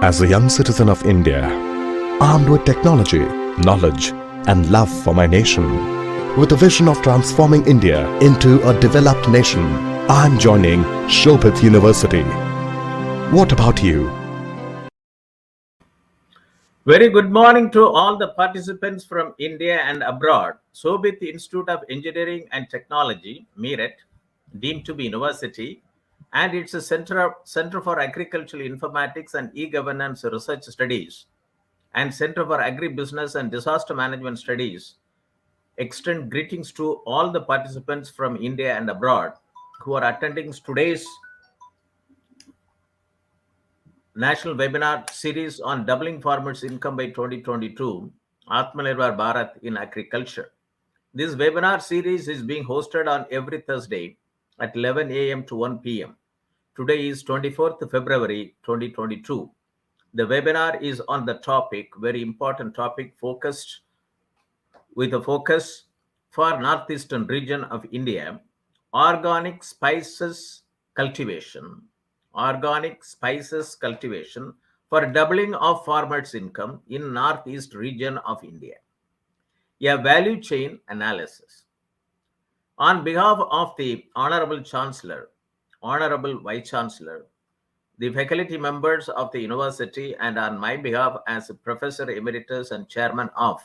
As a young citizen of India, armed with technology, knowledge, and love for my nation, with a vision of transforming India into a developed nation, I am joining Shobhit University. What about you? Very good morning to all the participants from India and abroad. Shobhit Institute of Engineering and Technology, Meerut, deemed to be university, and it's a Center for Agricultural Informatics and E-Governance Research Studies, and Center for Agribusiness and Disaster Management Studies. Extend greetings to all the participants from India and abroad who are attending today's National Webinar Series on Doubling Farmers' Income by 2022, Atmanirbhar Bharat in Agriculture. This webinar series is being hosted on every Thursday at 11 a.m. to 1 p.m. Today is 24th February 2022. The webinar is on the topic, very important topic, with a focus for northeastern region of India, organic spices cultivation. Organic spices cultivation for doubling of farmers' income in northeast region of India. A value chain analysis. On behalf of the Honorable Chancellor, Honorable Vice Chancellor, the faculty members of the university, and on my behalf as Professor Emeritus and Chairman of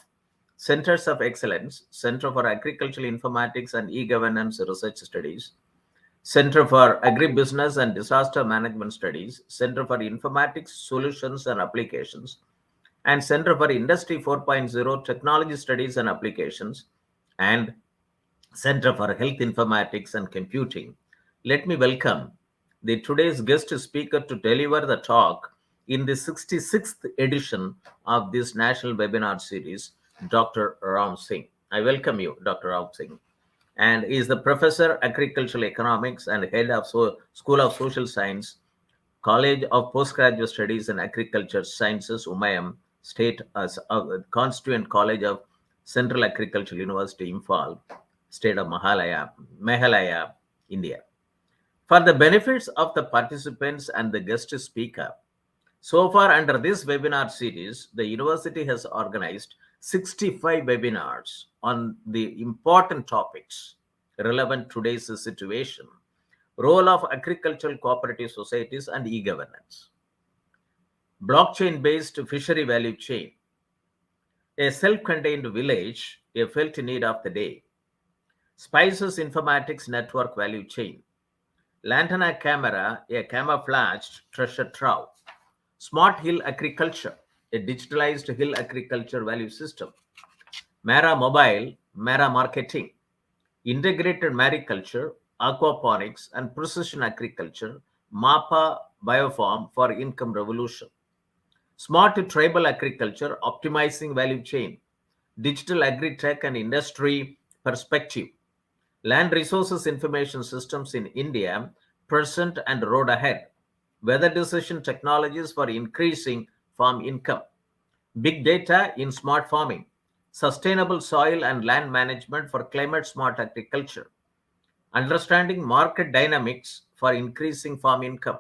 Centers of Excellence, Center for Agricultural Informatics and E-Governance Research Studies, Center for Agribusiness and Disaster Management Studies, Center for Informatics Solutions and Applications, and Center for Industry 4.0 Technology Studies and Applications, and Center for Health Informatics and Computing. Let me welcome the today's guest speaker to deliver the talk in the 66th edition of this National Webinar Series, Dr. Ram Singh. I welcome you, Dr. Ram Singh. And is the Professor Agricultural Economics and Head of School of Social Science, College of Postgraduate Studies in Agriculture Sciences, UMIAM, State Constituent College of Central Agricultural University, Imphal, State of Meghalaya, India. For the benefits of the participants and the guest speaker, so far under this webinar series, the university has organized 65 webinars on the important topics relevant to today's situation, role of agricultural cooperative societies and e-governance, blockchain-based fishery value chain, a self-contained village, a felt need of the day, spices informatics network value chain, lantana camera, a camouflaged treasure trove, smart hill agriculture, a digitalized hill agriculture value system, Mara Mobile, Mara Marketing, integrated mariculture, aquaponics, and precision agriculture, MAPA Biofarm for income revolution, smart tribal agriculture, optimizing value chain, digital agri-tech and industry perspective, land resources information systems in India, present and road ahead, weather decision technologies for increasing farm income, big data in smart farming, sustainable soil and land management for climate smart agriculture, understanding market dynamics for increasing farm income,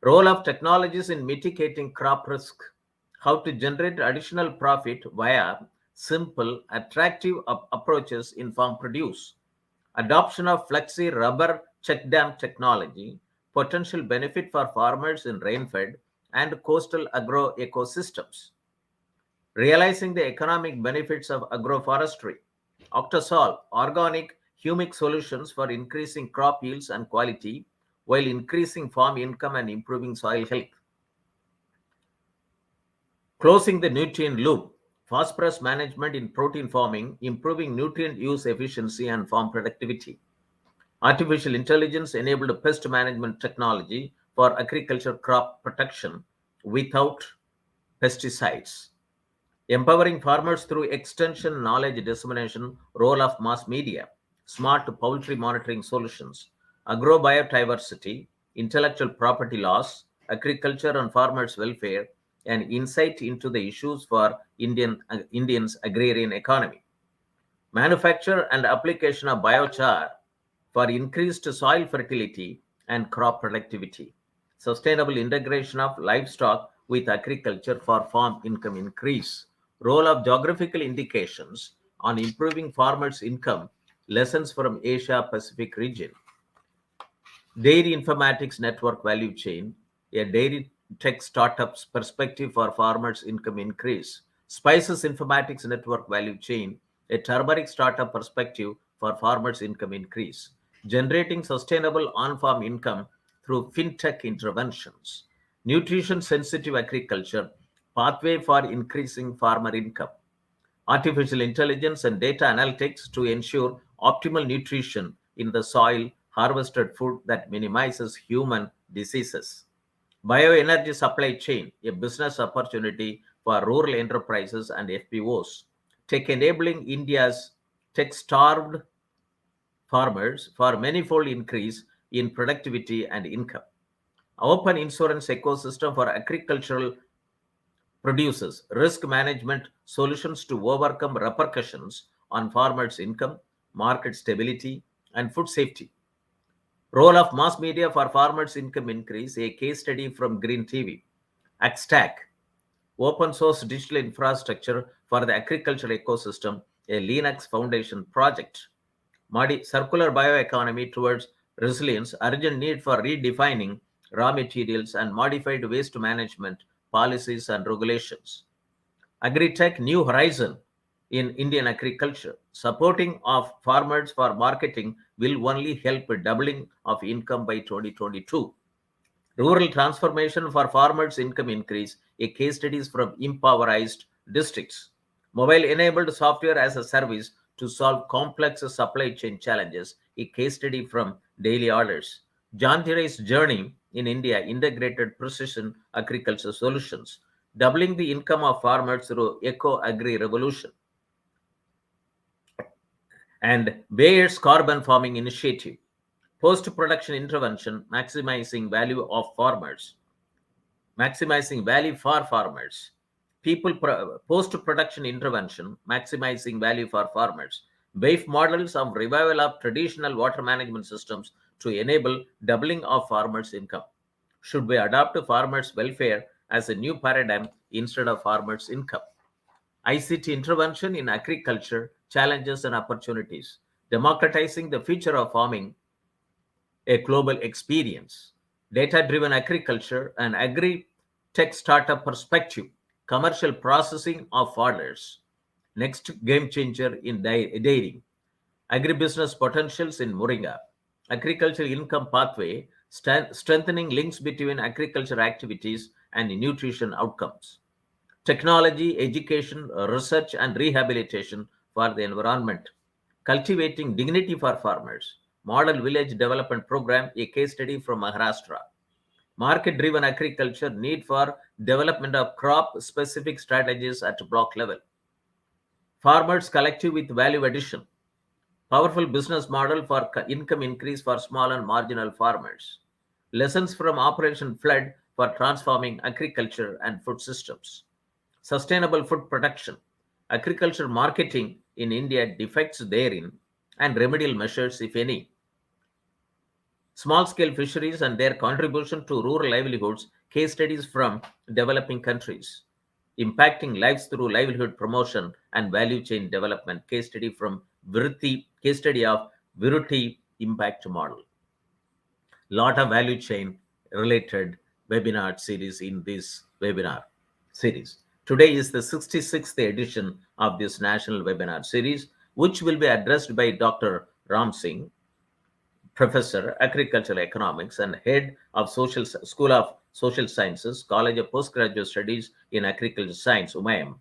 role of technologies in mitigating crop risk, how to generate additional profit via simple, attractive approaches in farm produce, adoption of flexi rubber check dam technology, potential benefit for farmers in rain-fed and coastal agro ecosystems, realizing the economic benefits of agroforestry, Octosol, organic humic solutions for increasing crop yields and quality while increasing farm income and improving soil health, closing the nutrient loop, phosphorus management in protein farming, improving nutrient use efficiency and farm productivity, artificial intelligence enabled pest management technology for agriculture crop protection without pesticides, empowering farmers through extension knowledge dissemination, role of mass media, smart poultry monitoring solutions, agrobiodiversity, intellectual property laws, agriculture and farmers' welfare, and insight into the issues for Indians' agrarian economy, manufacture and application of biochar for increased soil fertility and crop productivity, sustainable integration of livestock with agriculture for farm income increase, role of geographical indications on improving farmers' income, lessons from Asia Pacific region, dairy informatics network value chain, a dairy tech startups perspective for farmers' income increase, spices informatics network value chain, a turmeric startup perspective for farmers' income increase, generating sustainable on-farm income through fintech interventions, nutrition sensitive agriculture, pathway for increasing farmer income, artificial intelligence and data analytics to ensure optimal nutrition in the soil, harvested food that minimizes human diseases. Bioenergy supply chain, a business opportunity for rural enterprises and FPOs. Tech enabling India's tech starved farmers for manifold increase in productivity and income. Open insurance ecosystem for agricultural produces risk management solutions to overcome repercussions on farmers' income, market stability, and food safety. Role of mass media for farmers' income increase, a case study from Green TV. AgStack, open source digital infrastructure for the agriculture ecosystem, a Linux Foundation project. Circular bioeconomy towards resilience, urgent need for redefining raw materials and modified waste management policies and regulations. Agritech New Horizon in Indian agriculture. Supporting of farmers for marketing will only help doubling of income by 2022. Rural transformation for farmers' income increase, a case studies from impoverished districts. Mobile enabled software as a service to solve complex supply chain challenges, a case study from daily orders. Jantirai's journey in India integrated precision agriculture solutions, doubling the income of farmers through eco-agri revolution. And Bayer's carbon farming initiative, post-production intervention, maximizing value of farmers, maximizing value for farmers. Post-production intervention, maximizing value for farmers. BAIF models of revival of traditional water management systems to enable doubling of farmers' income. Should we adopt farmers' welfare as a new paradigm instead of farmers' income? ICT intervention in agriculture, challenges and opportunities, democratizing the future of farming, a global experience. Data-driven agriculture and agri-tech startup perspective, commercial processing of foders. Next game changer in dairy. Agribusiness potentials in Moringa. Agricultural income pathway, strengthening links between agriculture activities and nutrition outcomes. Technology, education, research, and rehabilitation for the environment. Cultivating dignity for farmers. Model Village Development Program, a case study from Maharashtra. Market-driven agriculture, need for development of crop-specific strategies at block level. Farmers collective with value addition. Powerful business model for income increase for small and marginal farmers. Lessons from Operation Flood for transforming agriculture and food systems. Sustainable food production. Agriculture marketing in India defects therein and remedial measures, if any. Small-scale fisheries and their contribution to rural livelihoods, case studies from developing countries. Impacting lives through livelihood promotion and value chain development, case study from case study of Viruti impact model. Lot of value chain related webinar series in this webinar series. Today is the 66th edition of this national webinar series, which will be addressed by Dr. Ram Singh, Professor, Agricultural Economics and Head of School of Social Sciences, College of Postgraduate Studies in Agriculture Science, UMIAM,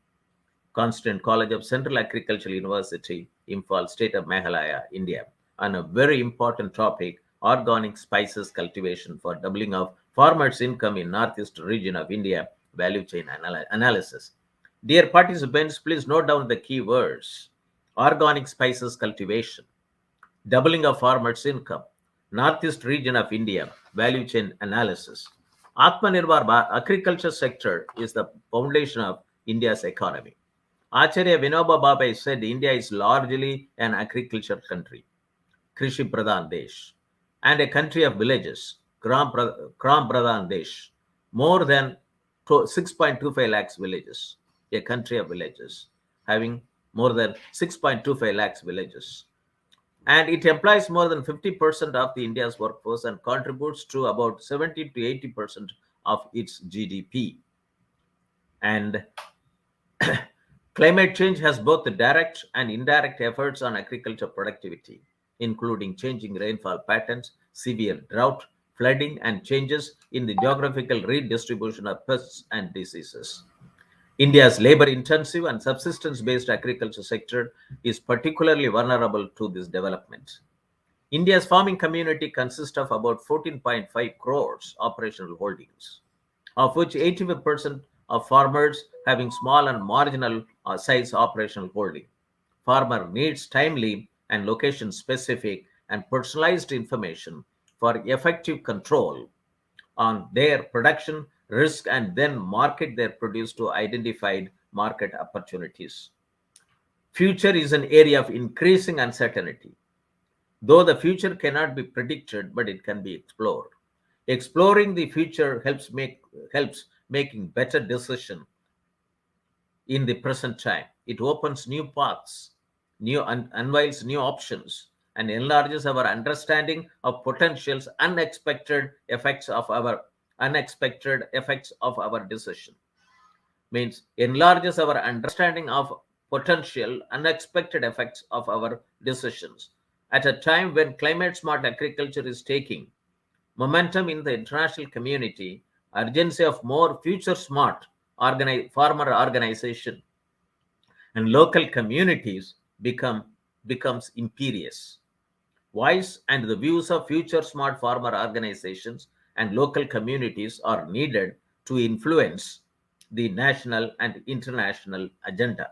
Constituent College of Central Agricultural University, Imphal, State of Meghalaya, India, on a very important topic, organic spices cultivation for doubling of farmers' income in northeast region of India, value chain analysis. Dear participants, please note down the keywords. Organic spices cultivation, doubling of farmers' income, northeast region of India, value chain analysis. Atmanirbhar agriculture sector is the foundation of India's economy. Acharya Vinoba Bhave said India is largely an agriculture country, Krishi Pradhan Desh, and a country of villages. Gram Pradhan Desh, more than 6.25 lakhs villages, a country of villages, having more than 6.25 lakhs villages. And it employs more than 50% of the India's workforce and contributes to about 70 to 80% of its GDP. And climate change has both the direct and indirect efforts on agriculture productivity, including changing rainfall patterns, severe drought, flooding, and changes in the geographical redistribution of pests and diseases. India's labor-intensive and subsistence-based agriculture sector is particularly vulnerable to this development. India's farming community consists of about 14.5 crores operational holdings, of which 85% of farmers having small and marginal size operational holding. Farmer needs timely and location-specific and personalized information for effective control on their production risk and then market their produce to identified market opportunities. Future is an area of increasing uncertainty. Though the future cannot be predicted, but it can be explored. Exploring the future helps making better decision in the present time. It opens new paths, unveils new options, and enlarges our understanding of potentials unexpected effects of our decision. Means enlarges our understanding of potential unexpected effects of our decisions. At a time when climate smart agriculture is taking momentum in the international community, urgency of more future smart farmer organization and local communities becomes imperious. Voice and the views of future smart farmer organizations and local communities are needed to influence the national and international agenda.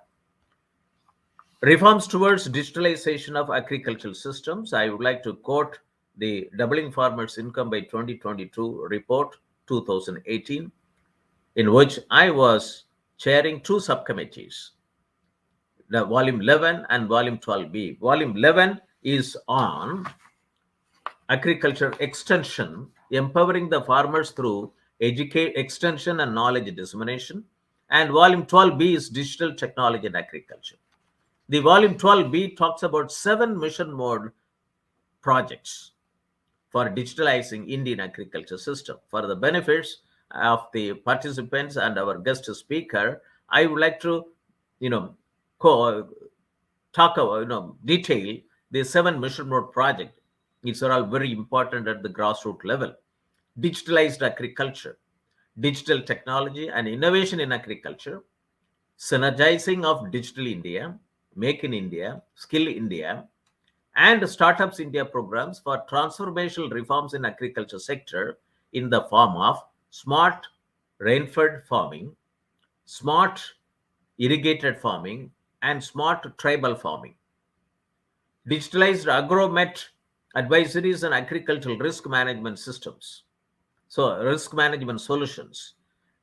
Reforms towards digitalization of agricultural systems. I would like to quote the Doubling Farmers' Income by 2022 report 2018, in which I was chairing two subcommittees, the volume 11 and volume 12b. Volume 11 is on agriculture extension, empowering the farmers through extension and knowledge dissemination. And volume 12b is digital technology in agriculture. The volume 12b talks about 7 mission mode projects for digitalizing Indian agriculture system. For the benefits of the participants and our guest speaker, I would like to, talk about, detail the 7 mission mode project. It's all very important at the grassroots level. Digitalized agriculture, digital technology and innovation in agriculture, synergizing of Digital India, Make in India, Skill India, and Startups India programs for transformational reforms in agriculture sector in the form of smart rainfed farming, smart irrigated farming, and smart tribal farming. Digitalized agromet advisories and agricultural risk management systems. So, risk management solutions.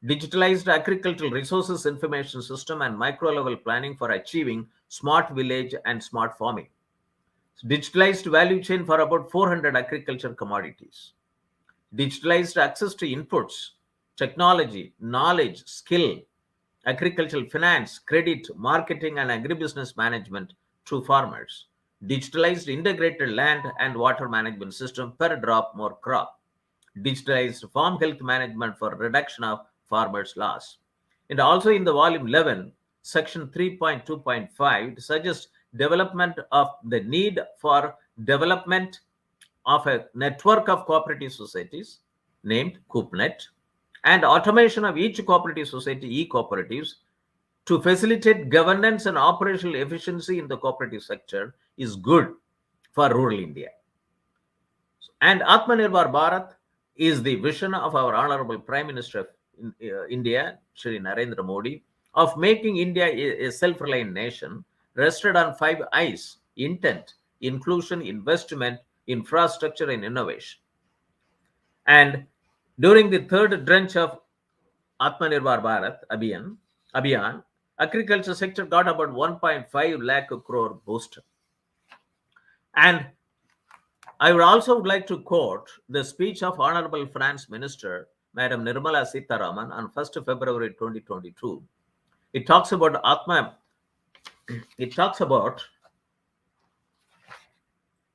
Digitalized agricultural resources information system and micro level planning for achieving smart village and smart farming. Digitalized value chain for about 400 agriculture commodities. Digitalized access to inputs, technology, knowledge, skill, agricultural finance, credit, marketing, and agribusiness management to farmers. Digitalized integrated land and water management system per drop more crop. Digitalized farm health management for reduction of farmers' loss. And also in the volume 11, section 3.2.5, it suggests development of the need for development of a network of cooperative societies named CoopNet and automation of each cooperative society, e-cooperatives, to facilitate governance and operational efficiency in the cooperative sector is good for rural India. And Atmanirbhar Bharat is the vision of our Honorable Prime Minister of India, Shri Narendra Modi, of making India a self-reliant nation rested on 5 I's: intent, inclusion, investment, infrastructure, and innovation. And during the third tranche of Atmanirbhar Bharat Abhiyan, agriculture sector got about 1.5 lakh crore booster. And I would also like to quote the speech of Honorable Finance Minister, Madam Nirmala Sitharaman, on 1st February 2022. It talks about Atma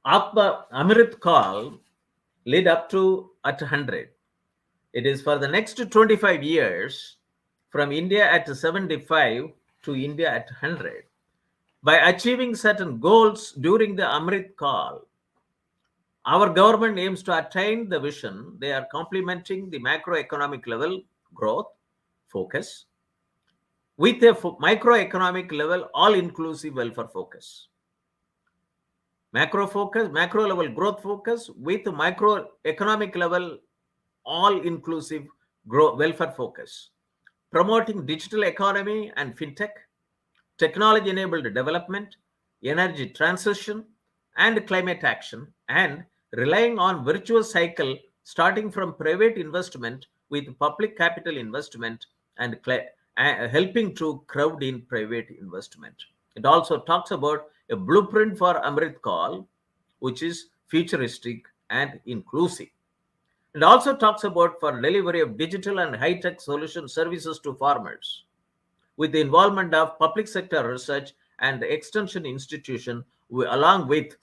Amrit call lead up to at 100. It is for the next 25 years from India at 75 to India at 100. By achieving certain goals during the Amrit call, our government aims to attain the vision. They are complementing the macroeconomic level growth focus with a microeconomic level all-inclusive welfare focus. Macro level growth focus with microeconomic level all-inclusive welfare focus. Promoting digital economy and fintech, technology-enabled development, energy transition, and climate action, and relying on virtuous cycle starting from private investment with public capital investment and helping to crowd in private investment. It also talks about a blueprint for Amrit Call, which is futuristic and inclusive. It also talks about for delivery of digital and high-tech solution services to farmers with the involvement of public sector research and extension institution along with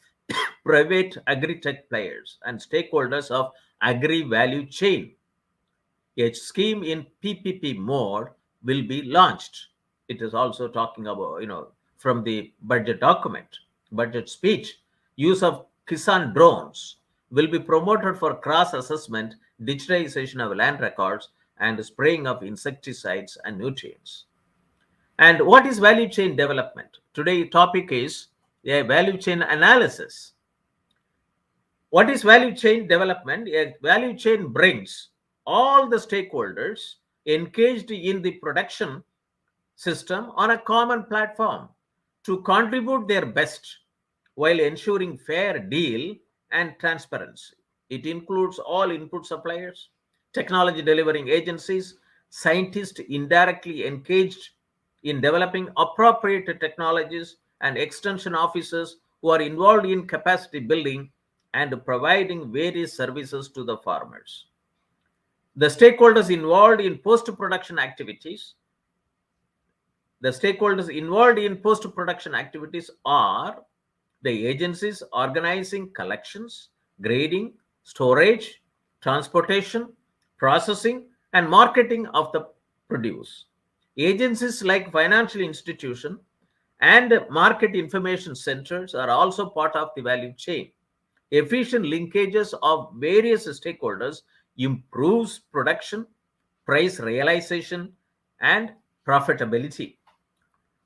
private agri-tech players and stakeholders of agri-value chain. A scheme in PPP mode will be launched. It is also talking about, from the budget document, budget speech, use of Kisan drones will be promoted for cross-assessment, digitization of land records, and spraying of insecticides and nutrients. And what is value chain development? Today's topic is a value chain analysis. What is value chain development? A value chain brings all the stakeholders engaged in the production system on a common platform to contribute their best while ensuring fair deal and transparency. It includes all input suppliers, technology delivering agencies, scientists indirectly engaged in developing appropriate technologies, and extension officers who are involved in capacity building and providing various services to the farmers. The stakeholders involved in post-production activities. The stakeholders involved in post-production activities are the agencies organizing collections, grading, storage, transportation, processing, and marketing of the produce. Agencies like financial institutions and market information centers are also part of the value chain. Efficient linkages of various stakeholders improves production, price realization, and profitability.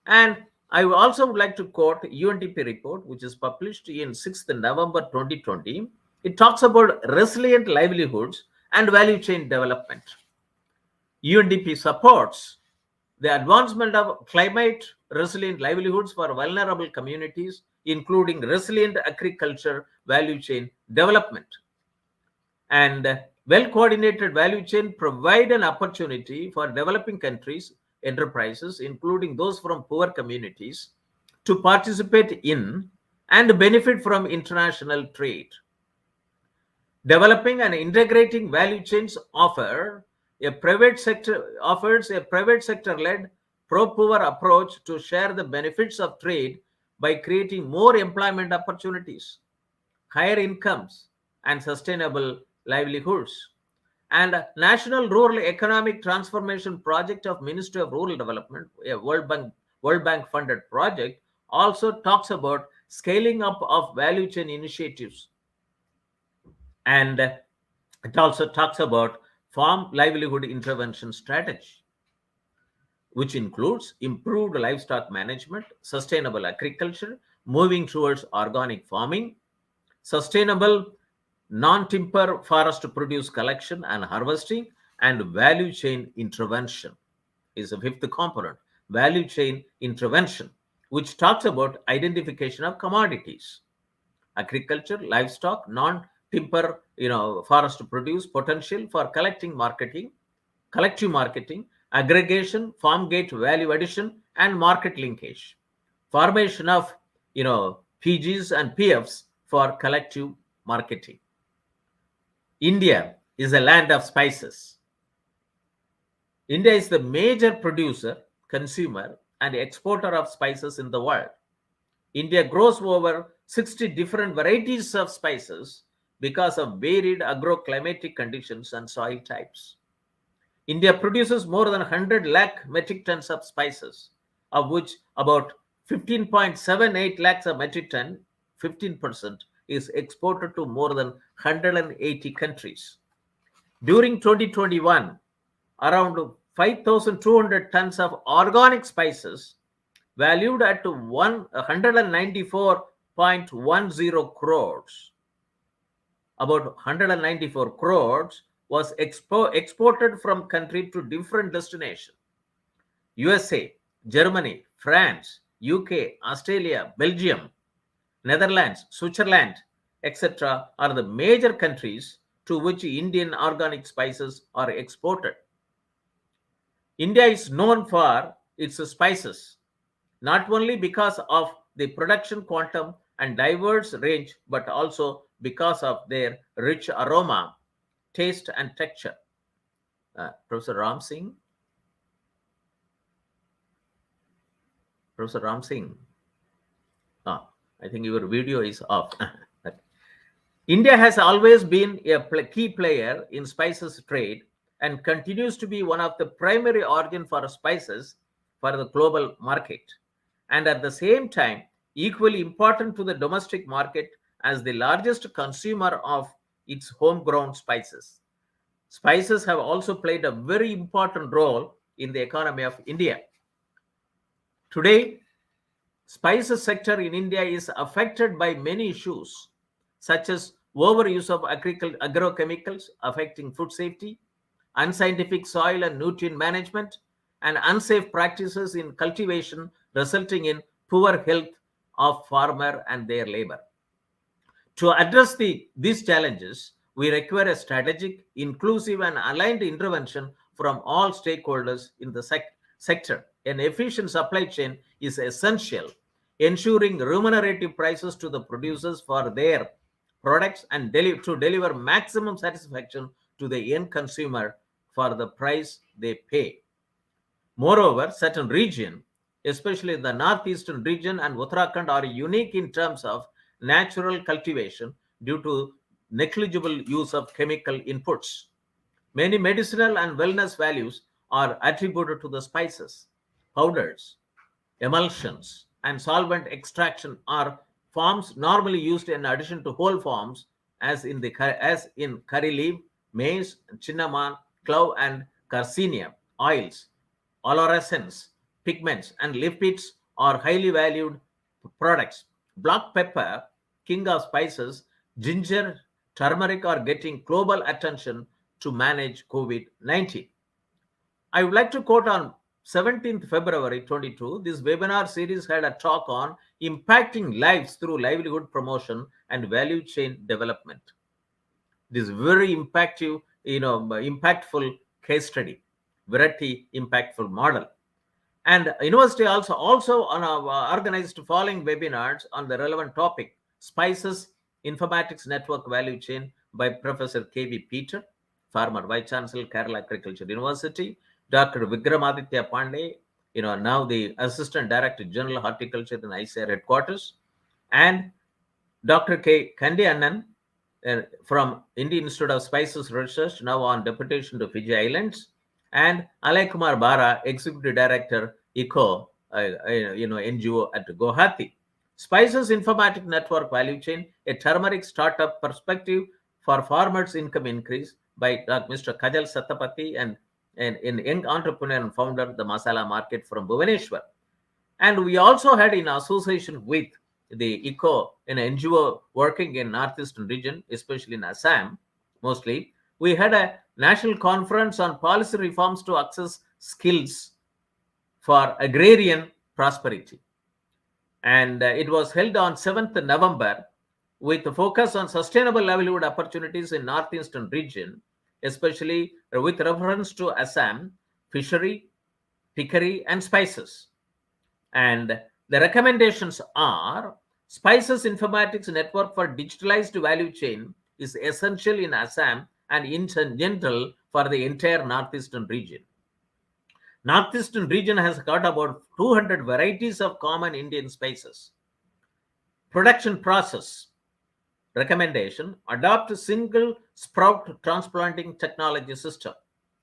And I also would like to quote UNDP report, which is published in 6th November 2020. It talks about resilient livelihoods and value chain development. UNDP supports the advancement of climate resilient livelihoods for vulnerable communities, including resilient agriculture value chain development. And well-coordinated value chain provide an opportunity for developing countries, enterprises, including those from poor communities, to participate in and benefit from international trade. Developing and integrating value chains offers a private sector-led pro-poor approach to share the benefits of trade by creating more employment opportunities, higher incomes, and sustainable livelihoods. And National Rural Economic Transformation Project of Ministry of Rural Development, a World Bank funded project, also talks about scaling up of value chain initiatives. And it also talks about farm livelihood intervention strategy, which includes improved livestock management, sustainable agriculture, moving towards organic farming, sustainable non-timber forest produce collection and harvesting, and value chain intervention is the fifth component. Value chain intervention, which talks about identification of commodities, agriculture, livestock, non-timber, forest produce potential for collective marketing, aggregation, farm gate value addition, and market linkage. Formation of, PGs and PFs for collective marketing. India is a land of spices. India is the major producer, consumer, and exporter of spices in the world. India grows over 60 different varieties of spices because of varied agroclimatic conditions and soil types. India produces more than 100 lakh metric tons of spices, of which about 15.78 lakhs of metric ton, 15%, is exported to more than 180 countries. During 2021, around 5,200 tons of organic spices valued at 194.10 crores. About 194 crores was exported from country to different destinations. USA, Germany, France, UK, Australia, Belgium, Netherlands, Switzerland, etc. are the major countries to which Indian organic spices are exported. India is known for its spices, not only because of the production quantum and diverse range, but also because of their rich aroma, taste, and texture. Professor Ram Singh? Professor Ram Singh? I think your video is off. India has always been a key player in spices trade and continues to be one of the primary origin for spices for the global market, and at the same time equally important to the domestic market as the largest consumer of its homegrown spices. Spices have also played a very important role in the economy of India. Today, spices sector in India is affected by many issues such as overuse of agrochemicals affecting food safety, unscientific soil and nutrient management, and unsafe practices in cultivation resulting in poor health of farmer and their labor. To address these challenges, we require a strategic, inclusive, and aligned intervention from all stakeholders in the sector. An efficient supply chain is essential, ensuring remunerative prices to the producers for their products and to deliver maximum satisfaction to the end consumer for the price they pay. Moreover, certain regions, especially the northeastern region and Uttarakhand, are unique in terms of natural cultivation due to negligible use of chemical inputs. Many medicinal and wellness values are attributed to the spices, powders, emulsions, and solvent extraction are forms normally used in addition to whole forms as in curry leaf, maize, cinnamon, clove, and carcinia. Oils, olorascents, pigments, and lipids are highly valued products. Black pepper, king of spices, ginger, turmeric are getting global attention to manage COVID-19. I would like to quote on 17th February 22, this webinar series had a talk on impacting lives through livelihood promotion and value chain development. This very impactful case study, very impactful model. And university also organized following webinars on the relevant topic, Spices Informatics Network Value Chain by Professor K.V. Peter, former Vice Chancellor, Kerala Agriculture University, Dr. Vikramaditya Pandey, now the Assistant Director General Horticulture in ICAR headquarters, and Dr. K. Kandi Annan from Indian Institute of Spices Research, now on deputation to Fiji Islands, and Alay Kumar Bara, Executive Director, ECO, NGO at Guwahati. Spices Informatic Network Value Chain, a turmeric startup perspective for farmers' income increase by Mr. Kajal Satapathy and young entrepreneur and founder of the Masala Market from Bhubaneswar. And we also had in association with the ECO, an NGO working in Northeastern region, especially in Assam, mostly, we had a national conference on policy reforms to access skills for agrarian prosperity. And it was held on 7th November with a focus on sustainable livelihood opportunities in Northeastern region, especially with reference to Assam, fishery, pickery, and spices. And the recommendations are Spices Informatics Network for digitalized value chain is essential in Assam and in general for the entire northeastern region. Northeastern region has got about 200 varieties of common Indian spices. Production process recommendation: adopt a single sprout transplanting technology system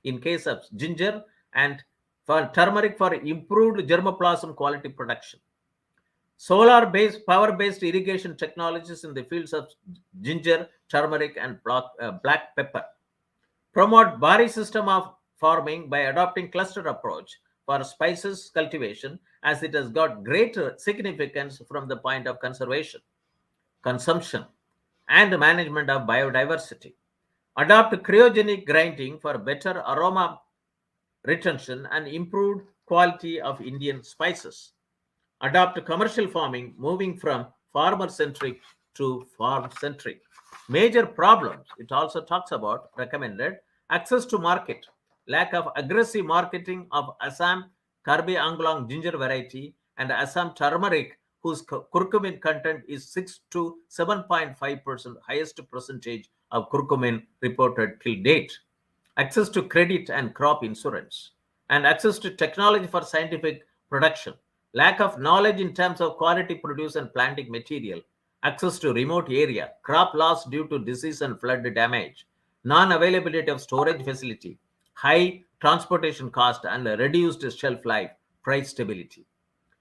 in case of ginger, and for turmeric for improved germplasm quality production. Solar-based, power-based irrigation technologies in the fields of ginger, turmeric, and black pepper. Promote Bari system of farming by adopting cluster approach for spices cultivation, as it has got greater significance from the point of conservation, consumption, and management of biodiversity. Adopt cryogenic grinding for better aroma retention and improved quality of Indian spices. Adopt commercial farming, moving from farmer-centric to farm-centric. Major problems, it also talks about, recommended: access to market, lack of aggressive marketing of Assam Karbi Anglong ginger variety and Assam turmeric, whose curcumin content is 6 to 7.5%, highest percentage of curcumin reported till date. Access to credit and crop insurance, and access to technology for scientific production. Lack of knowledge in terms of quality produce and planting material. Access to remote area. Crop loss due to disease and flood damage. Non-availability of storage facility. High transportation cost and reduced shelf life. Price stability.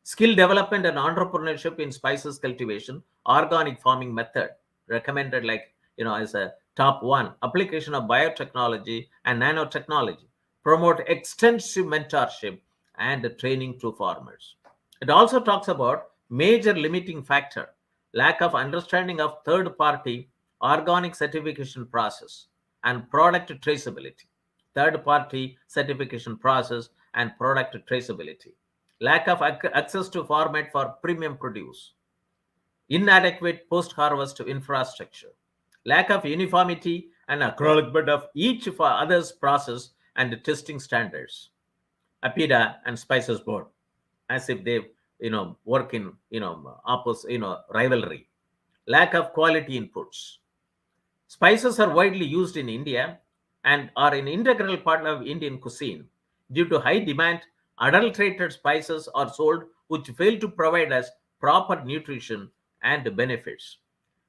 Skill development and entrepreneurship in spices cultivation. Organic farming method recommended, like, as a top one. Application of biotechnology and nanotechnology. Promote extensive mentorship and training to farmers. It also talks about major limiting factor: lack of understanding of third-party organic certification process and product traceability. Third-party certification process and product traceability. Lack of access to format for premium produce. Inadequate post-harvest infrastructure. Lack of uniformity and acknowledgement of each for others process and testing standards. APIDA and Spices Board, as if they work in opposite rivalry. Lack of quality inputs. Spices are widely used in India and are an integral part of Indian cuisine. Due to high demand, adulterated spices are sold which fail to provide us proper nutrition and benefits.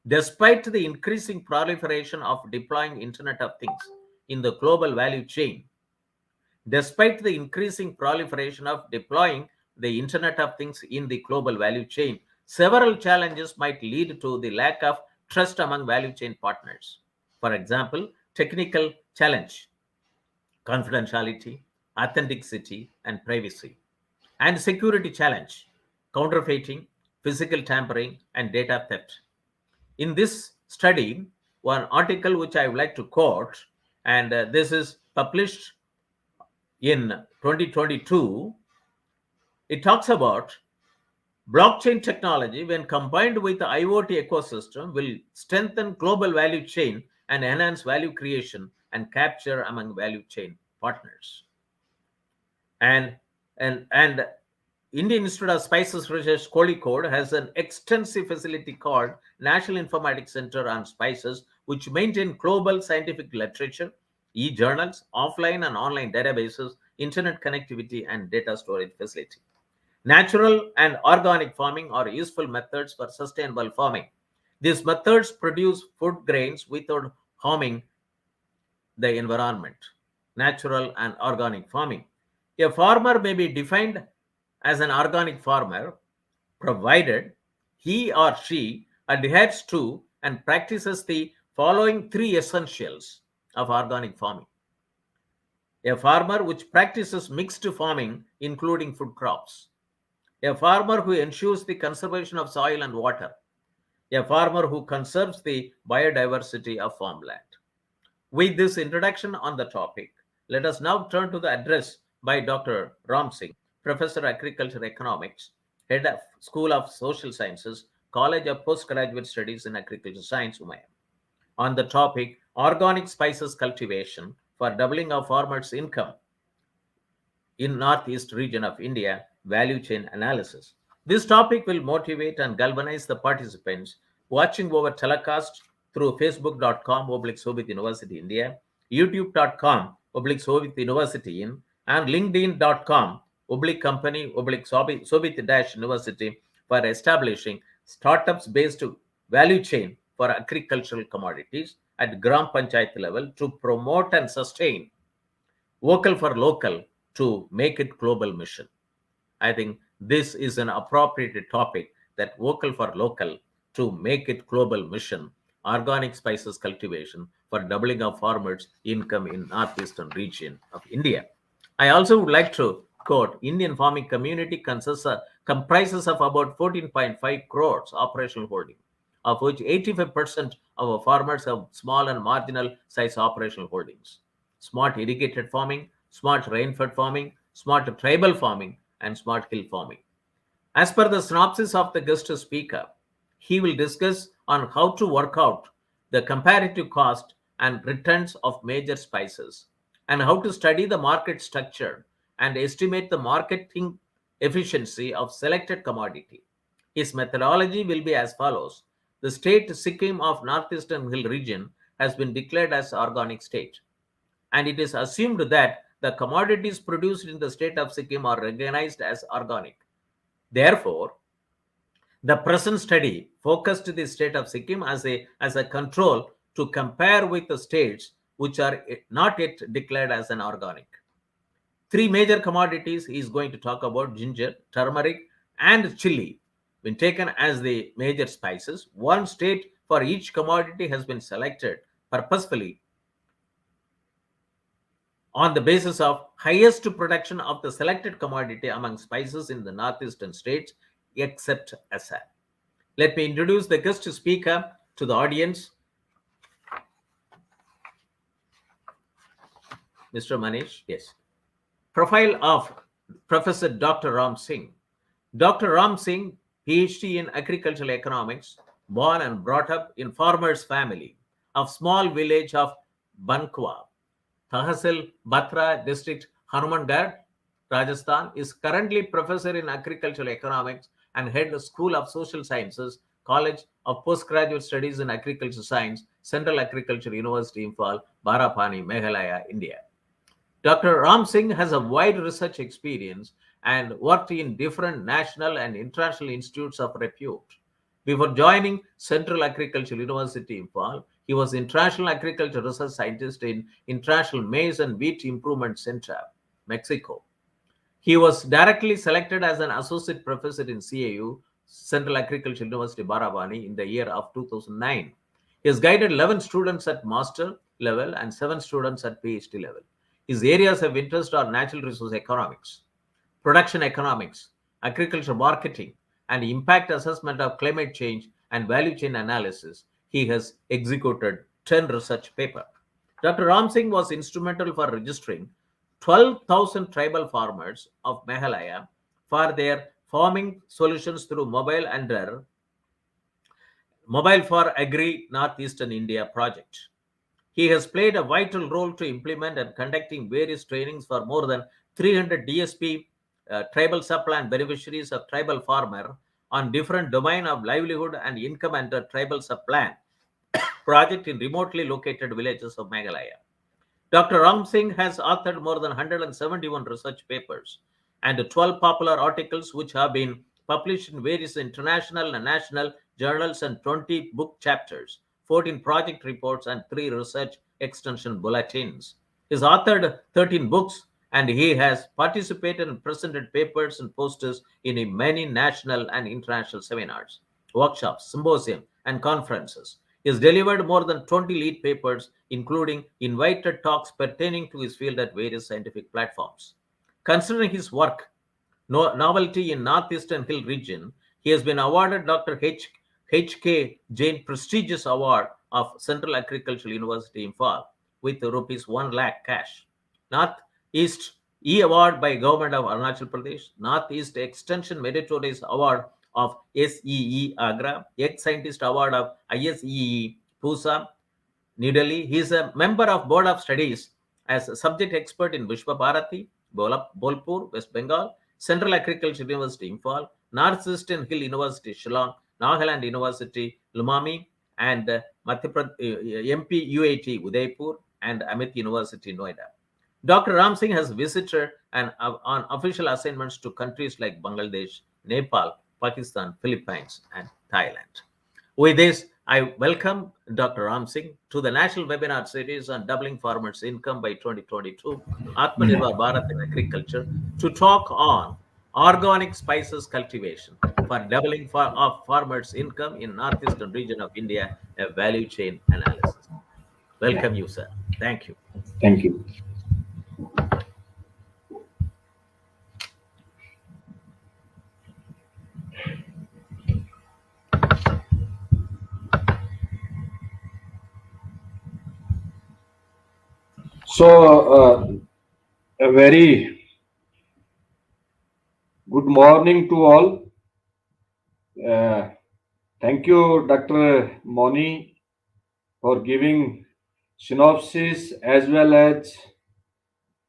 Despite the increasing proliferation of deploying Internet of Things in the global value chain, despite the increasing proliferation of deploying the Internet of Things in the global value chain, several challenges might lead to the lack of trust among value chain partners. For example, technical challenge, confidentiality, authenticity, and privacy, and security challenge, counterfeiting, physical tampering, and data theft. In this study, one article which I would like to quote, and this is published in 2022, it talks about blockchain technology, when combined with the IoT ecosystem, will strengthen global value chain and enhance value creation and capture among value chain partners. And Indian Institute of Spices Research Kozhikode has an extensive facility called National Informatics Center on Spices, which maintain global scientific literature, e-journals, offline and online databases, internet connectivity, and data storage facility. Natural and organic farming are useful methods for sustainable farming. These methods produce food grains without harming the environment. Natural and organic farming. A farmer may be defined as an organic farmer provided he or she adheres to and practices the following three essentials of organic farming. A farmer which practices mixed farming, including food crops. A farmer who ensures the conservation of soil and water. A farmer who conserves the biodiversity of farmland. With this introduction on the topic, let us now turn to the address by Dr. Ram Singh, Professor of Agriculture Economics, Head of School of Social Sciences, College of Postgraduate Studies in Agriculture Science, UMIAM, on the topic Organic Spices Cultivation for Doubling of Farmers' Income in Northeast region of India, Value Chain Analysis. This topic will motivate and galvanize the participants watching over telecast through facebook.com/Shobhit University India, youtube.com/Shobhit University in, and linkedin.com/company/Shobhit-University for establishing startups based value chain for agricultural commodities at Gram Panchayat level to promote and sustain vocal for local to make it global mission. I think this is an appropriate topic, that vocal for local to make it global mission, organic spices cultivation for doubling of farmers' income in northeastern region of India. I also would like to quote, Indian farming community comprises of about 14.5 crores operational holding, of which 85% of our farmers have small and marginal size operational holdings. Smart irrigated farming, smart rainfed farming, smart tribal farming, and smart hill farming. As per the synopsis of the guest speaker, he will discuss on how to work out the comparative cost and returns of major spices, and how to study the market structure and estimate the marketing efficiency of selected commodity. His methodology will be as follows. The state Sikkim of Northeastern Hill region has been declared as organic state, and it is assumed that the commodities produced in the state of Sikkim are recognized as organic. Therefore, the present study focused the state of Sikkim as a control to compare with the states which are not yet declared as an organic. Three major commodities he is going to talk about: ginger, turmeric, and chili, been taken as the major spices. One state for each commodity has been selected purposefully on the basis of highest production of the selected commodity among spices in the northeastern states, except Assam. Let me introduce the guest speaker to the audience, Mr. Manish. Yes. Profile of Professor Dr. Ram Singh. Dr. Ram Singh, PhD in agricultural economics, born and brought up in farmer's family of small village of Bankwa, Tahsil Batra district, Hanumangarh, Rajasthan, is currently professor in agricultural economics and head of School of Social Sciences, College of Postgraduate Studies in Agriculture Science, Central Agriculture University, Imphal, Barapani, Meghalaya, India. Dr. Ram Singh has a wide research experience and worked in different national and international institutes of repute. Before joining Central Agricultural University, Imphal, he was International Agriculture Research Scientist in International Maize and Wheat Improvement Center, Mexico. He was directly selected as an associate professor in CAU, Central Agriculture University, Barabani, in the year of 2009. He has guided 11 students at master level and 7 students at PhD level. His areas of interest are natural resource economics, production economics, agriculture marketing, and impact assessment of climate change and value chain analysis. He has executed 10 research papers. Dr. Ram Singh was instrumental for registering 12,000 tribal farmers of Meghalaya for their farming solutions through mobile under Mobile for Agri Northeastern India project. He has played a vital role to implement and conducting various trainings for more than 300 DSP tribal subplan beneficiaries of tribal farmer on different domain of livelihood and income under tribal subplan project in remotely located villages of Meghalaya. Dr. Ram Singh has authored more than 171 research papers and 12 popular articles which have been published in various international and national journals and 20 book chapters, 14 project reports, and 3 research extension bulletins. He has authored 13 books and he has participated and presented papers and posters in many national and international seminars, workshops, symposium, and conferences. He has delivered more than 20 lead papers, including invited talks pertaining to his field at various scientific platforms. Considering his work, novelty in Northeastern Hill region, he has been awarded Dr. H.K. Jain prestigious award of Central Agricultural University, Imphal, with rupees 1 lakh cash. Northeast E Award by Government of Arunachal Pradesh, Northeast Extension Meritorious Award of SEE Agra, Ex-Scientist Award of ISEE Pusa, New Delhi. He is a member of Board of Studies as a subject expert in Vishwa Bharati, Bolpur, West Bengal, Central Agriculture University, Imphal, Northeastern Hill University, Shillong, Nagaland University, Lumami, and MP UAT, Udaipur, and Amit University, Noida. Dr. Ram Singh has visited and on official assignments to countries like Bangladesh, Nepal, Pakistan, Philippines, and Thailand. With this, I welcome Dr. Ram Singh to the National Webinar Series on Doubling Farmers' Income by 2022, Atmanirbhar Bharat in Agriculture, to talk on organic spices cultivation for doubling of farmers' income in northeastern region of India, a value chain analysis. Welcome you, sir. Thank you. Thank you. So, a very good morning to all. Thank you, Dr. Moni, for giving synopsis as well as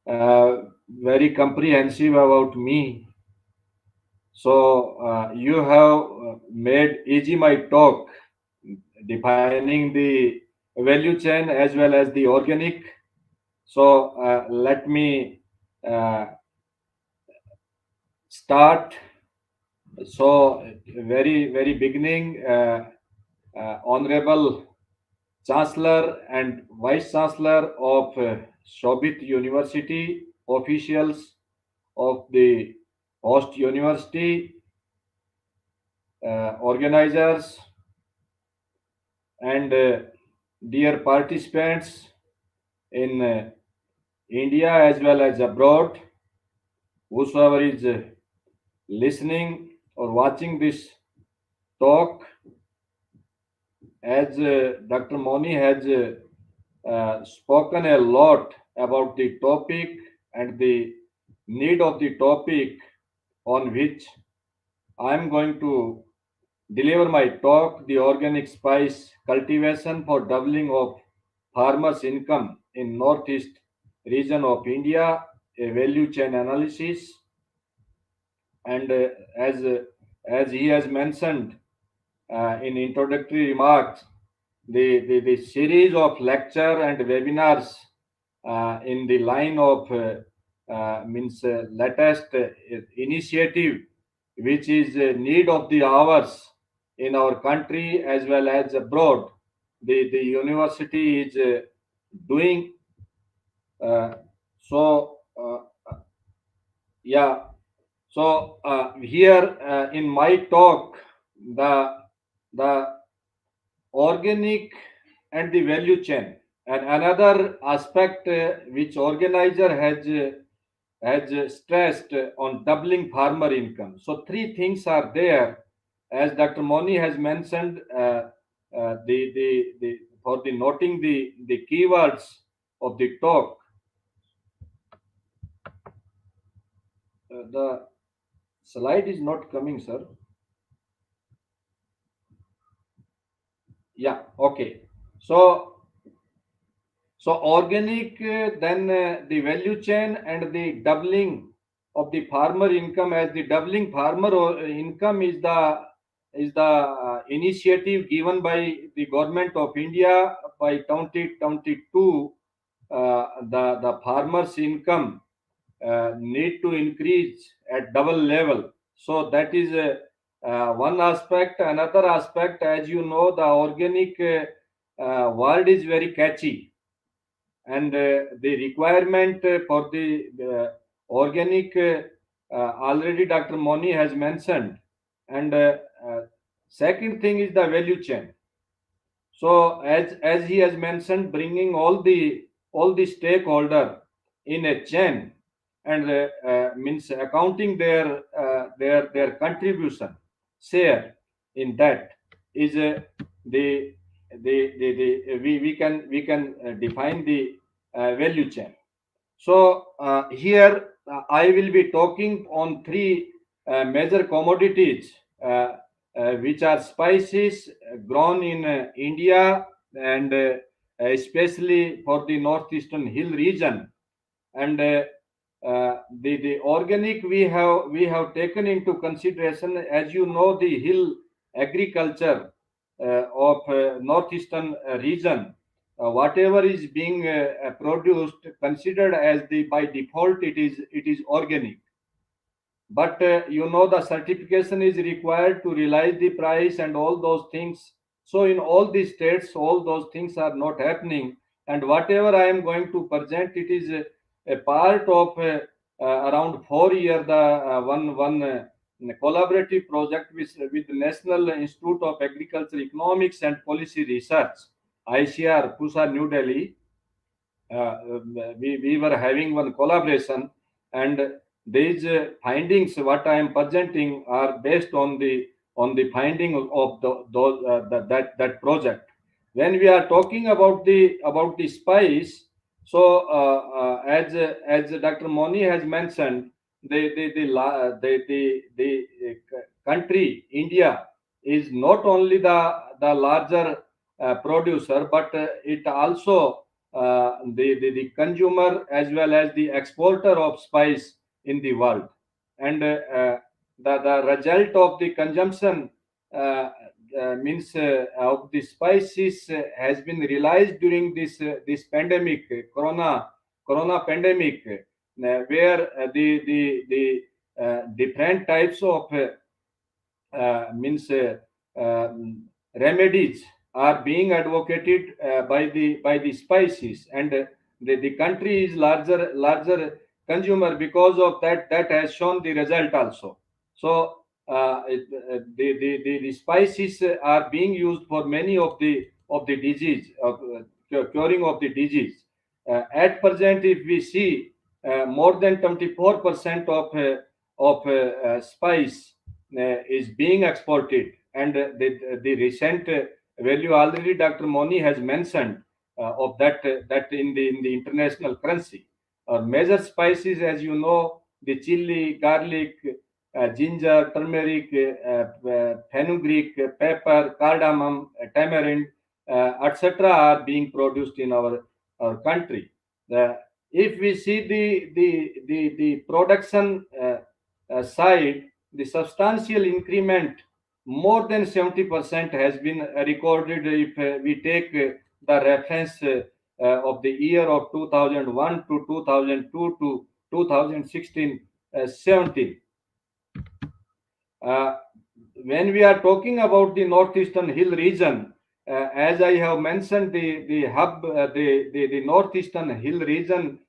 very comprehensive about me. So, you have made easy my talk, defining the value chain as well as the organic. So, let me start. So, very beginning, Honorable Chancellor and Vice Chancellor of Shobhit University, officials of the host university, organizers, and dear participants in India as well as abroad, whosoever is listening or watching this talk, as Dr. Moni has spoken a lot about the topic and the need of the topic on which I am going to deliver my talk, the organic spice cultivation for doubling of farmers' income in northeast region of India, a value chain analysis, and as he has mentioned in introductory remarks, the series of lecture and webinars in the line of means latest initiative, which is need of the hours in our country as well as abroad. The university is doing so. Yeah. So here in my talk, the organic and the value chain, and another aspect which organizer has stressed on doubling farmer income. So three things are there, as Dr. Moni has mentioned. The for the noting the keywords of the talk. The slide is not coming, sir. Yeah, okay. So organic, then the value chain and the doubling of the farmer income, as the doubling farmer income is the initiative given by the government of India by 2022. The farmers income need to increase at double level. So that is one aspect. Another aspect, as you know, the organic word is very catchy, and the requirement for the organic already Dr. Moni has mentioned. And second thing is the value chain. So as he has mentioned, bringing all the stakeholder in a chain, and means accounting their contribution share in that is we can define the value chain. So here I will be talking on three major commodities which are spices grown in India, and especially for the northeastern hill region. And The organic we have taken into consideration. As you know, the hill agriculture of northeastern region, whatever is being produced, considered as the by default it is organic. But you know, the certification is required to realize the price and all those things. So in all these states, all those things are not happening. And whatever I am going to present, it is a part of around 4 year the one collaborative project with the National Institute of Agriculture Economics and Policy Research, ICR, Pusa, New Delhi. We were having one collaboration, and these findings what I am presenting are based on the finding of that project. When we are talking about the spice, so as Dr. Moni has mentioned, the country India is not only the larger producer, but it also the consumer as well as the exporter of spice in the world. And the result of the consumption means of the spices has been realized during this pandemic, corona pandemic, where the different types of means remedies are being advocated by the spices, and the country is larger consumer because of that has shown the result also. So the spices are being used for many of the disease of curing of the disease. At present, if we see, more than 24% of spice is being exported, and the recent value already Dr. Moni has mentioned of that in the international currency. Major spices, as you know, the chili, garlic, ginger, turmeric, fenugreek, pepper, cardamom, tamarind, etc., are being produced in our country. If we see the production side, the substantial increment more than 70% has been recorded if we take the reference of the year of 2001 to 2002 to 2016 17. When we are talking about the northeastern hill region, as I have mentioned, the hub, the northeastern hill region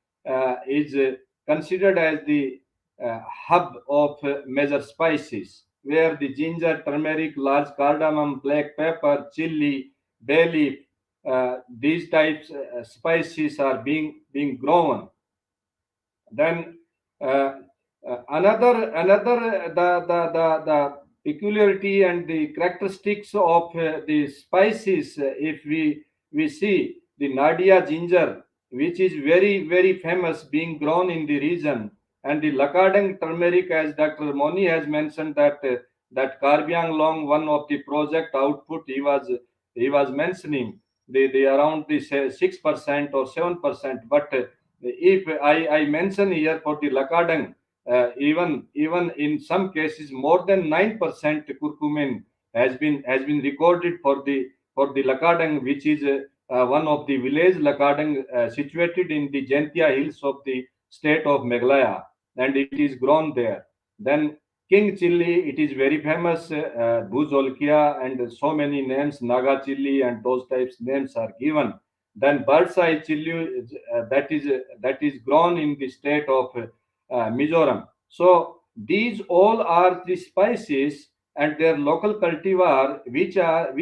is considered as the hub of major spices, where the ginger, turmeric, large cardamom, black pepper, chili, bay leaf, these types spices are being grown. Then another the peculiarity and the characteristics of the spices, if we see the Nadia ginger, which is very famous, being grown in the region, and the Lakadang turmeric, as Dr. Moni has mentioned, that Karbiang Long, one of the project output he was mentioning the around the 6% or 7%, but if I mention here for the Lakadang, even in some cases more than 9% curcumin has been recorded for the Lakadang, which is one of the village Lakadang situated in the Jaintia hills of the state of Meghalaya, and it is grown there. Then king chili, it is very famous, Bhuzolkia, and so many names, Naga chili, and those types names are given. Then bird's eye chili, that is grown in the state of Mizoram. So these all are the spices and their local cultivar, which have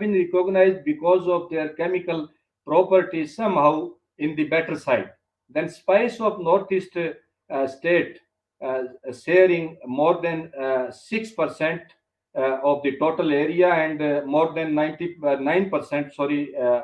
been recognized because of their chemical properties somehow in the better side. Then spice of northeast state sharing more than 6% of the total area, and more than 99%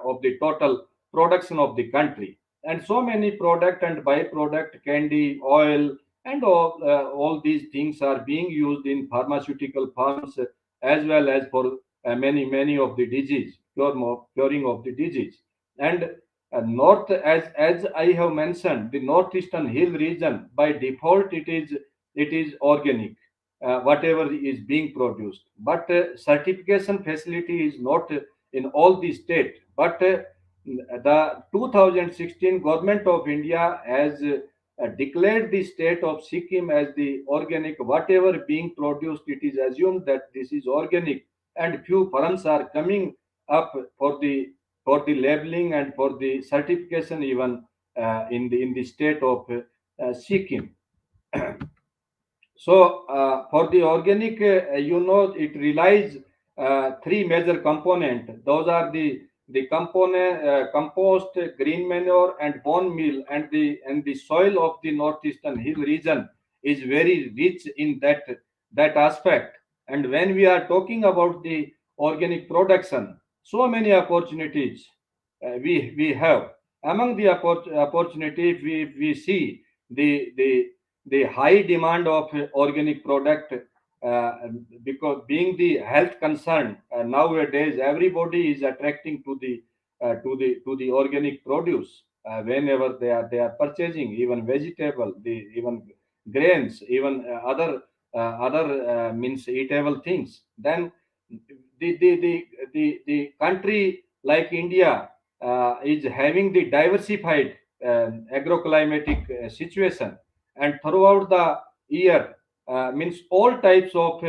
of the total production of the country, and so many product and byproduct, candy, oil, and all these things are being used in pharmaceutical farms, as well as for many of the disease, curing of the disease. And north, as I have mentioned, the northeastern hill region by default it is organic, whatever is being produced. But certification facility is not in all the state. But the 2016 government of India has declared the state of Sikkim as the organic. Whatever being produced, it is assumed that this is organic, and few firms are coming up for the labeling and for the certification even in the state of Sikkim. So for the organic, it relies three major components. Those are the component compost, green manure, and bone meal, and the soil of the northeastern hill region is very rich in that aspect. And when we are talking about the organic production, so many opportunities we have. Among the opportunities, we see the high demand of organic product, because being the health concern, nowadays everybody is attracting to the organic produce, whenever they are purchasing even vegetable, even grains, even other means eatable things. Then the country like India is having the diversified agroclimatic situation, and throughout the year, means all types of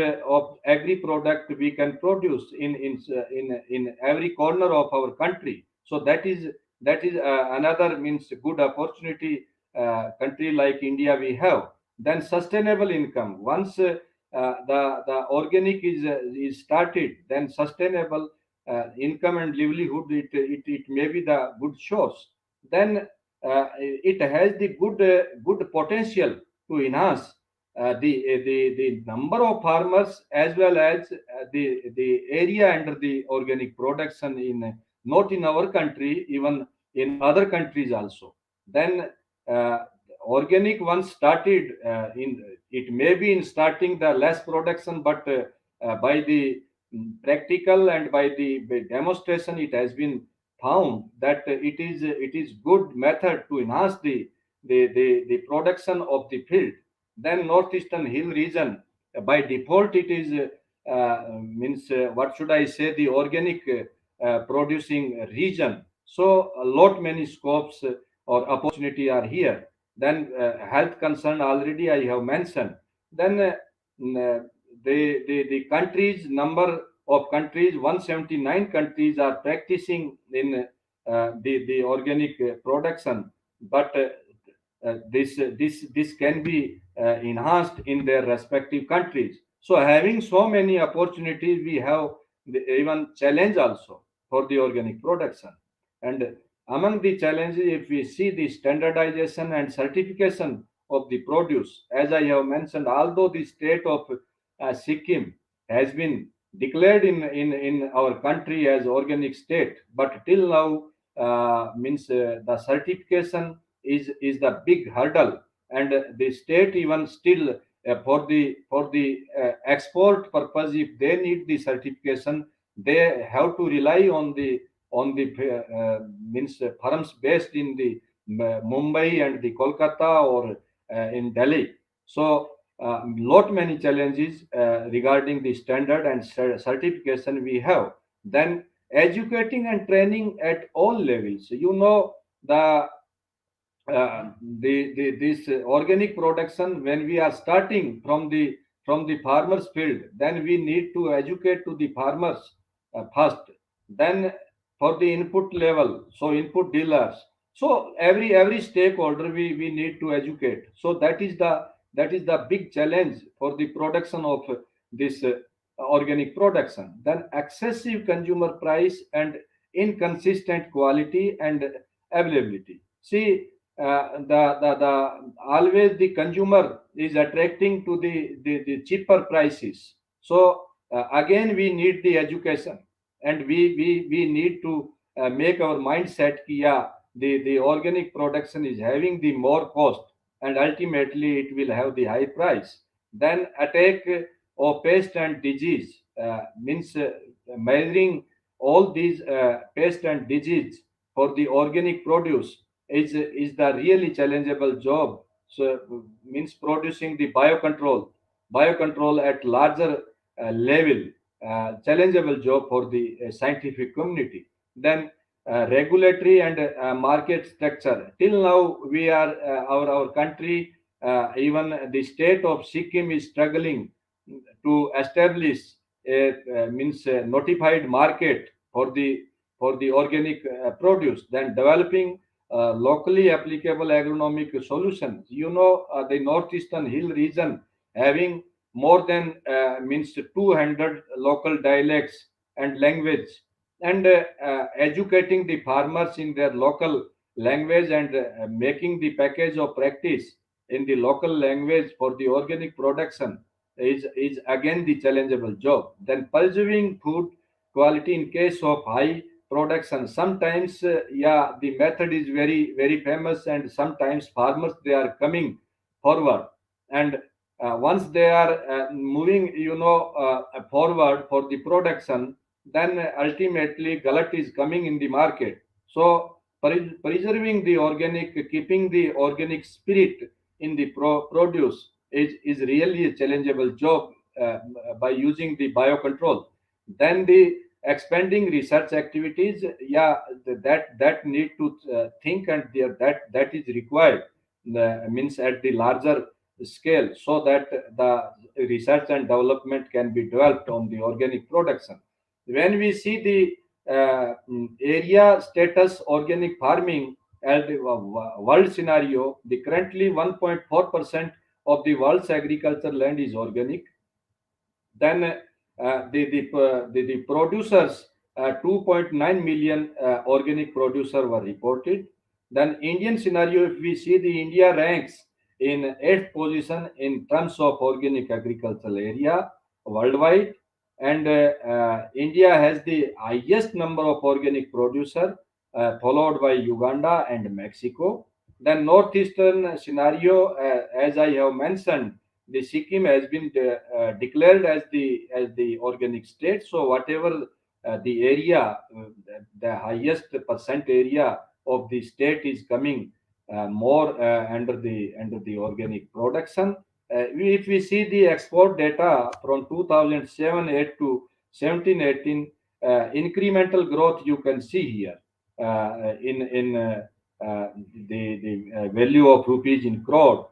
agri product we can produce in every corner of our country. So that is another means good opportunity, country like India we have. Then sustainable income, once the organic is started, then sustainable income and livelihood, it may be the good source. Then it has the good potential to enhance the number of farmers, as well as the area under the organic production, in not in our country, even in other countries also. Then uh, organic once started, in it may be in starting the less production, but by the practical and by demonstration, it has been found that it is good method to enhance the production of the field. Then northeastern hill region, by default it is means what should I say, the organic producing region. So a lot many scopes or opportunity are here. Then health concern already I have mentioned. Then the countries, number of countries, 179 countries are practicing in the organic production. But this can be enhanced in their respective countries. So having so many opportunities, we have even challenge also for the organic production. And among the challenges, if we see the standardization and certification of the produce, as I have mentioned, although the state of Sikkim has been declared in our country as organic state, but till now, means the certification is the big hurdle, and the state even still, for the export purpose, if they need the certification, they have to rely on the means firms based in the Mumbai and the Kolkata, or in Delhi. So lot many challenges regarding the standard and certification we have. Then educating and training at all levels, the this organic production, when we are starting from the farmers field, then we need to educate to the farmers first. Then for the input level, so input dealers, so every stakeholder we need to educate. So that is the big challenge for the production of this organic production. Then excessive consumer price and inconsistent quality and availability. See, the always the consumer is attracting to the cheaper prices. So again we need the education, and we need to make our mindset ki, yeah, the organic production is having the more cost, and ultimately it will have the high price. Then attack of pest and disease, means measuring all these pest and disease, for the organic produce is the really challengeable job. So means producing the biocontrol at larger level, challengeable job for the scientific community. Then regulatory and market structure. Till now, we are our country, even the state of Sikkim is struggling to establish a means a notified market for the organic produce. Then developing locally applicable agronomic solutions. The northeastern hill region having more than means 200 local dialects and language, and educating the farmers in their local language, and making the package of practice in the local language for the organic production is again the challengeable job. Then preserving food quality in case of high production. Sometimes, yeah, the method is very famous, and sometimes farmers they are coming forward, and once they are moving, forward for the production, then ultimately glut is coming in the market. So preserving the organic, keeping the organic spirit in the produce is really a challengeable job by using the biocontrol. Then the expanding research activities, yeah, that need to think, and that is required, means at the larger scale, so that the research and development can be developed on the organic production. When we see the area status organic farming at the world scenario, the currently 1.4% of the world's agriculture land is organic. Then the producers, 2.9 million organic producer were reported. Then Indian scenario, if we see, the India ranks in eighth position in terms of organic agricultural area worldwide, and India has the highest number of organic producer, followed by Uganda and Mexico. Then northeastern scenario, as I have mentioned, the Sikkim has been declared as the organic state. So whatever the area, the highest percent area of the state is coming more under the organic production. If we see the export data from 2007-8 to 17-18, incremental growth you can see here in the value of rupees in crore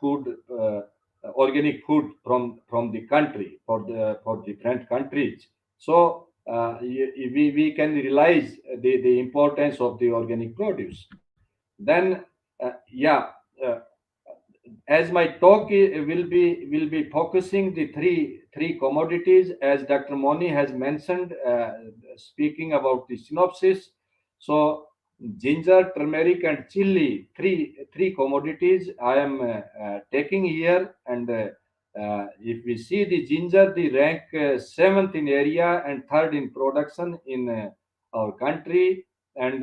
food. Organic food from the country for different countries. So we can realize the importance of the organic produce. Then yeah, uh, as my talk will be focusing the three commodities, as Dr. Moni has mentioned, speaking about the synopsis. So ginger, turmeric, and chili, three commodities I am taking here. And if we see the ginger, the rank seventh in area and third in production in our country, and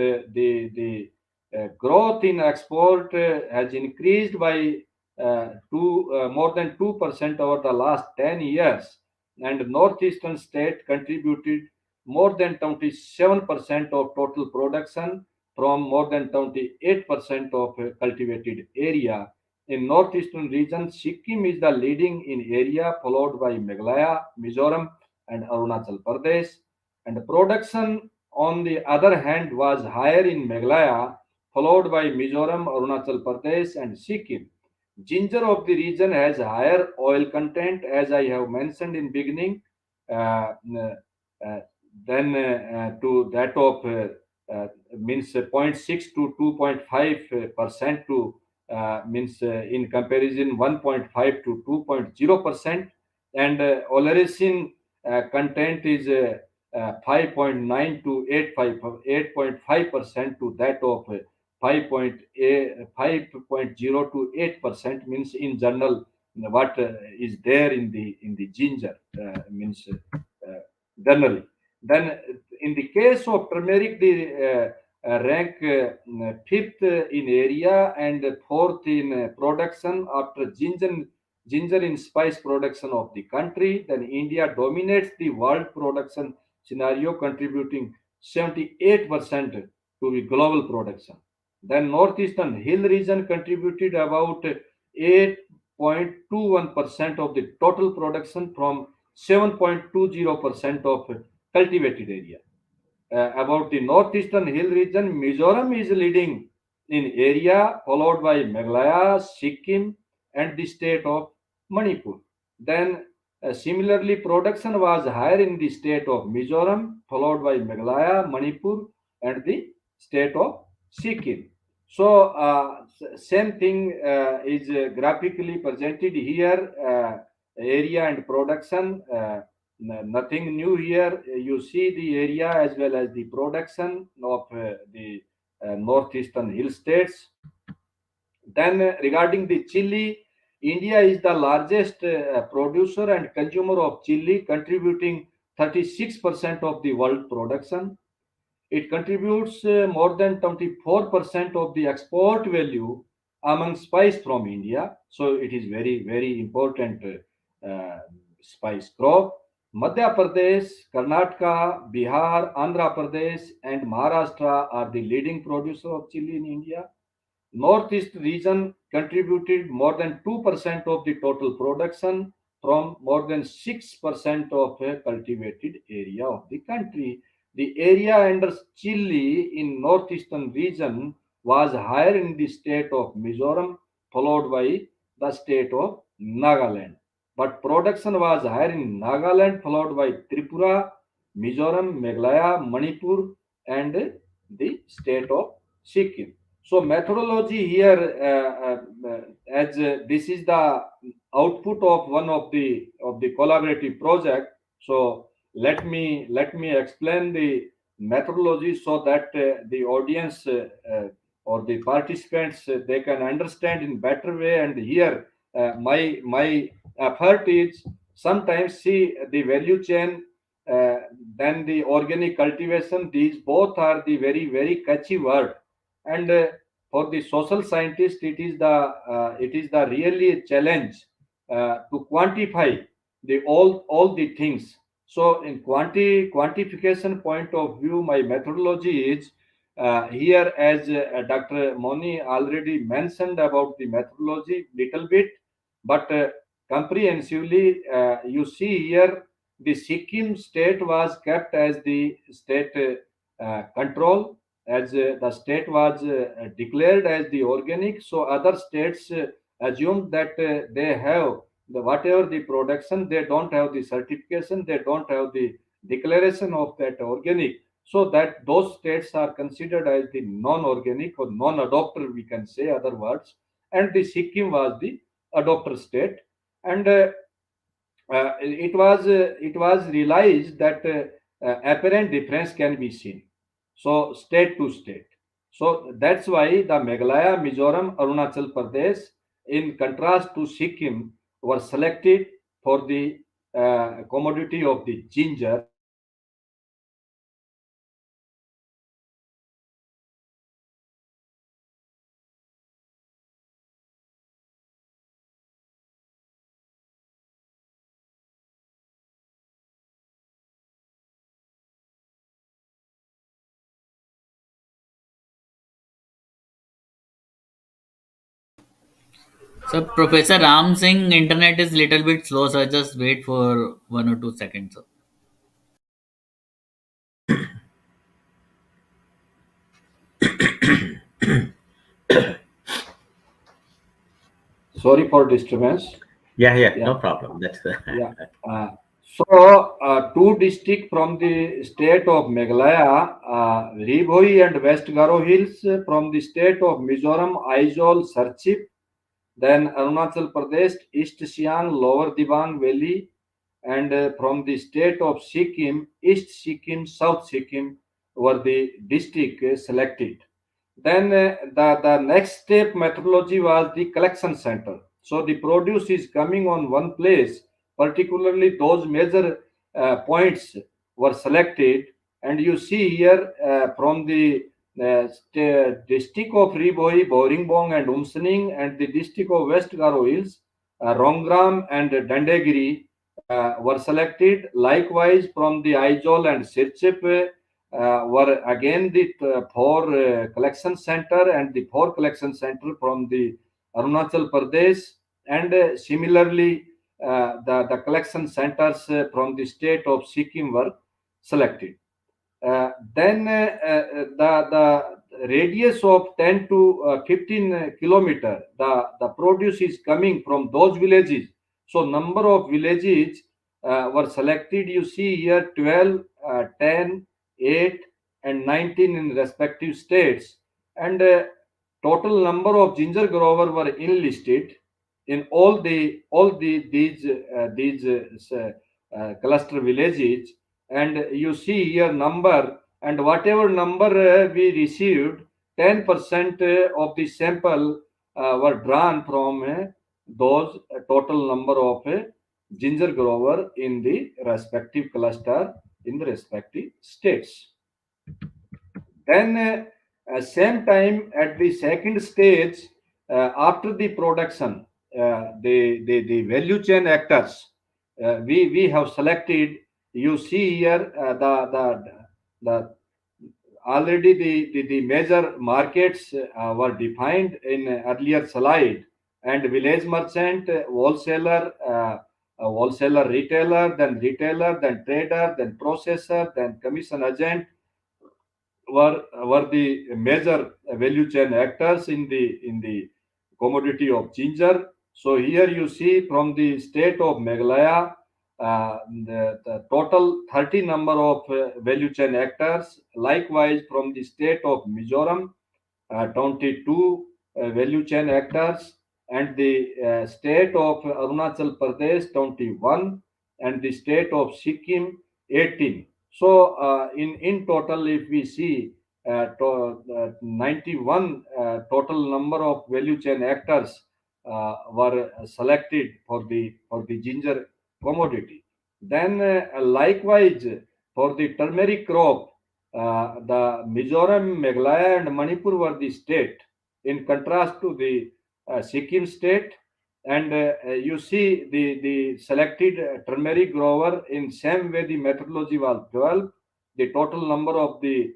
growth in export has increased by more than 2% over the last 10 years, and northeastern state contributed more than 27% of total production from more than 28% of cultivated area. In northeastern region, Sikkim is the leading in area, followed by Meghalaya, Mizoram, and Arunachal Pradesh. And production, on the other hand, was higher in Meghalaya, followed by Mizoram, Arunachal Pradesh, and Sikkim. Ginger of the region has higher oil content, as I have mentioned in beginning, uh, uh, than to that of means zero point 0.6 to 2.5% to means in comparison 1.5 to 2.0%, and oleresin content is 5.9 to 8.5% to that of 5.0 to 8%, means in general what is there in the ginger, means generally. Then in the case of turmeric, the rank fifth in area and fourth in production after ginger in spice production of the country. Then India dominates the world production scenario, contributing 78% to the global production. Then Northeastern Hill region contributed about 8.21% of the total production from 7.20% of cultivated area. About the Northeastern Hill region, Mizoram is leading in area, followed by Meghalaya, Sikkim, and the state of Manipur. Then, similarly, production was higher in the state of Mizoram, followed by Meghalaya, Manipur, and the state of Sikkim. So, same thing is graphically presented here. Area and production. Nothing new here. You see the area as well as the production of the northeastern hill states. Then, regarding the chili, India is the largest producer and consumer of chili, contributing 36% of the world production. It contributes more than 24% of the export value among spice from India. So it is very, very important spice crop. Madhya Pradesh, Karnataka, Bihar, Andhra Pradesh, and Maharashtra are the leading producer of chili in India. Northeast region contributed more than 2% of the total production from more than 6% of a cultivated area of the country. The area under chili in northeastern region was higher in the state of Mizoram, followed by the state of Nagaland. But production was higher in Nagaland, followed by Tripura, Mizoram, Meghalaya, Manipur, and the state of Sikkim. So methodology here, as this is the output of one of the collaborative project. So let me explain the methodology so that the audience or the participants they can understand in better way. And here my effort is sometimes see the value chain, then the organic cultivation. These both are the very very catchy word, and for the social scientist it is the really challenge to quantify the all the things. So in quantification point of view, my methodology is here, as Dr. Moni already mentioned about the methodology little bit, but comprehensively you see here the Sikkim state was kept as the state control, as the state was declared as the organic. So other states assumed that they have the whatever the production, they don't have the certification, they don't have the declaration of that organic, so that those states are considered as the non-organic or non-adopter, we can say other words. And the Sikkim was the adopter state, and it was realized that apparent difference can be seen, so state to state. So that's why the Meghalaya, Mizoram, Arunachal Pradesh, in contrast to Sikkim, were selected for the commodity of the ginger. So Professor Ram Singh, internet is little bit slow, so just wait for 1 or 2 seconds. Sorry for disturbance. Yeah, Yeah. no problem. That's Yeah. So, two districts from the state of Meghalaya, Ribhoi and West Garo Hills, from the state of Mizoram, Aizawl, Sarchip, then Arunachal Pradesh, East Siang, Lower Dibang Valley, and from the state of Sikkim, East Sikkim, South Sikkim were the district selected. Then the next step methodology was the collection center. So the produce is coming on one place, particularly those major points were selected. And you see here from the district of Riboi, Boringbong and Umsening, and the district of West Garo Hills, Rongram and Dandegiri were selected. Likewise, from the Aizawl and Sirchip, were again the four collection center, and the four collection center from the Arunachal Pradesh, and similarly the collection centers from the state of Sikkim were selected. Then the radius of 10 to 15 kilometer, the produce is coming from those villages. So number of villages were selected. You see here 12, 10, 8, and 19 in respective states, and total number of ginger grower were enlisted in all the these cluster villages. And you see here number, and whatever number we received, 10% of the sample were drawn from those total number of ginger grower in the respective cluster in the respective states. Then same time at the second stage, after the production, the value chain actors, we have selected. You see here the already the major markets were defined in earlier slide, and village merchant, wholesaler, retailer, then trader, then processor, then commission agent were the major value chain actors in the commodity of ginger. So here you see from the state of Meghalaya, the total 30 number of value chain actors. Likewise, from the state of Mizoram, 22 value chain actors, and the state of Arunachal Pradesh, 21, and the state of Sikkim, 18. So in total, if we see 91 total number of value chain actors were selected for the ginger commodity. Then likewise for the turmeric crop, the Mizoram, Meghalaya, and Manipur were the state, in contrast to the Sikkim state. And you see the selected turmeric grower in same way the methodology was developed. The total number of the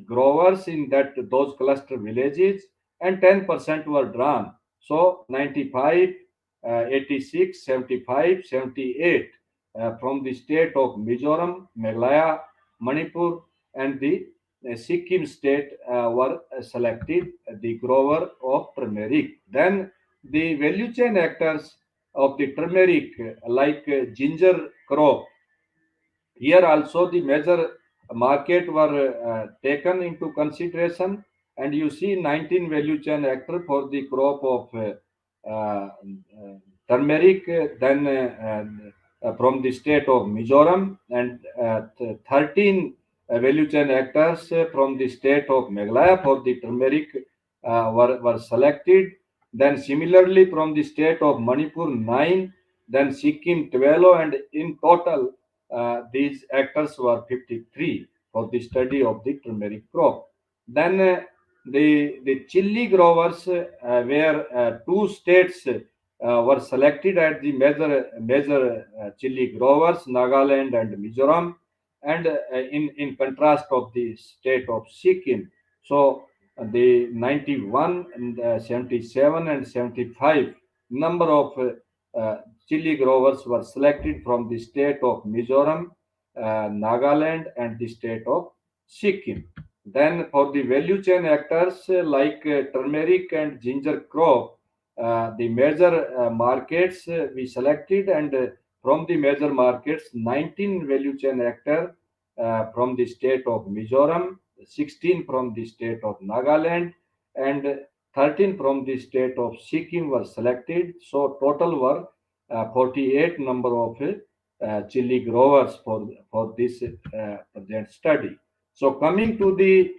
growers in those cluster villages, and 10% were drawn. So 95, 86, 75, 78 from the state of Mizoram, Meghalaya, Manipur, and the Sikkim state were selected the grower of turmeric. Then the value chain actors of the turmeric, like ginger crop, here also the major market were taken into consideration, and you see 19 value chain actor for the crop of turmeric, then from the state of Mizoram, and 13 value chain actors from the state of Meghalaya for the turmeric were selected. Then similarly from the state of Manipur, 9, then Sikkim, 12, and in total these actors were 53 for the study of the turmeric crop. Then the chili growers, where two states were selected as the major chili growers, Nagaland and Mizoram, and in contrast of the state of Sikkim. So the 91 and 77 and 75 number of chili growers were selected from the state of Mizoram, Nagaland, and the state of Sikkim. Then for the value chain actors like turmeric and ginger crop, the major markets we selected, and from the major markets, 19 value chain actor from the state of Mizoram, 16 from the state of Nagaland, and 13 from the state of Sikkim were selected. So total were 48 number of chili growers for this present study. So coming to the